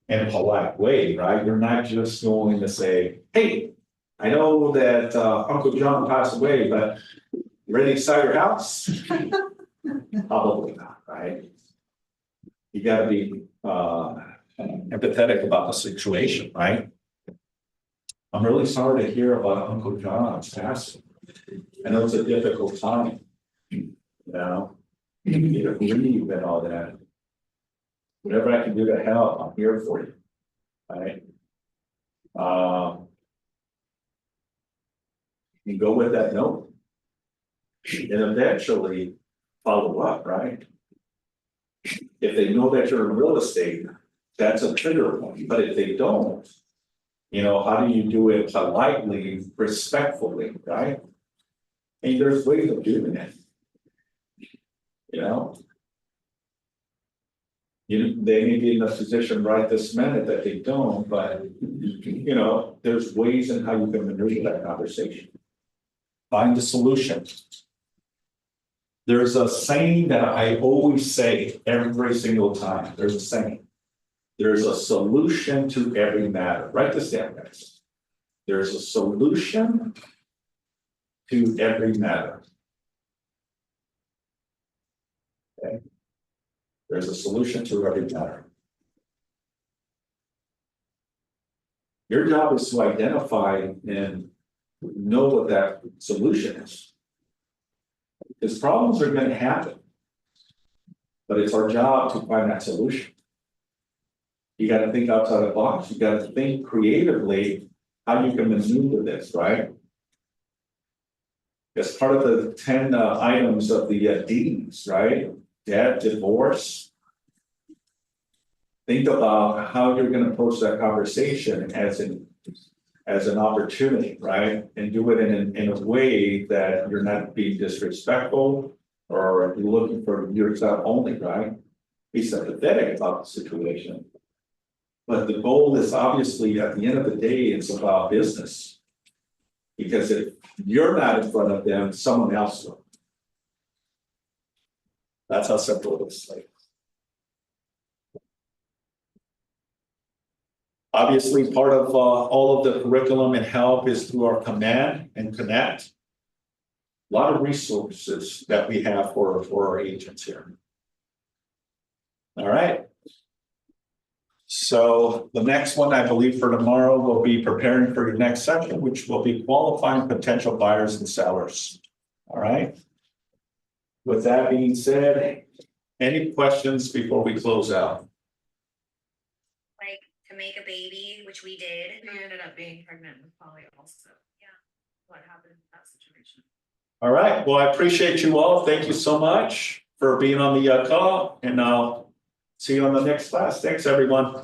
and polite way, right? You're not just going to say, hey, I know that Uncle John passed away, but you ready to sell your house? Probably not, right? You got to be empathetic about the situation, right? I'm really sorry to hear about Uncle John's passing. I know it's a difficult time, you know, you to grieve and all that. Whatever I can do to help, I'm here for you, right? You go with that note, and eventually follow up, right? If they know that you're in real estate, that's a trigger point. But if they don't, you know, how do you do it politely, respectfully, right? And there's ways of doing it. You know, they may be in a position right this minute that they don't, but you know, there's ways in how you can maneuver that conversation. Find a solution. There's a saying that I always say every single time. There's a saying. There's a solution to every matter. Write this down, guys. There's a solution to every matter. Okay. There's a solution to every matter. Your job is to identify and know what that solution is. Because problems are gonna happen. But it's our job to find that solution. You gotta think outside the box, you gotta think creatively how you can maneuver this, right? As part of the 10 items of the Ds, right? Debt, divorce. Think about how you're gonna approach that conversation as an opportunity, right? And do it in a way that you're not being disrespectful or you're looking for yourself only, right? Be sympathetic about the situation. But the goal is obviously, at the end of the day, it's about business. Because if you're not in front of them, someone else will. That's how simple it is. Like, obviously, part of all of the curriculum and help is through our command and connect. A lot of resources that we have for our agents here. All right. So the next one, I believe for tomorrow, we'll be preparing for your next section, which will be qualifying potential buyers and sellers. All right. With that being said, any questions before we close out? Like to make a baby, which we did. We ended up being pregnant with Polly also. Yeah. What happened in that situation? All right. Well, I appreciate you all. Thank you so much for being on the call, and I'll see you on the next class. Thanks, everyone.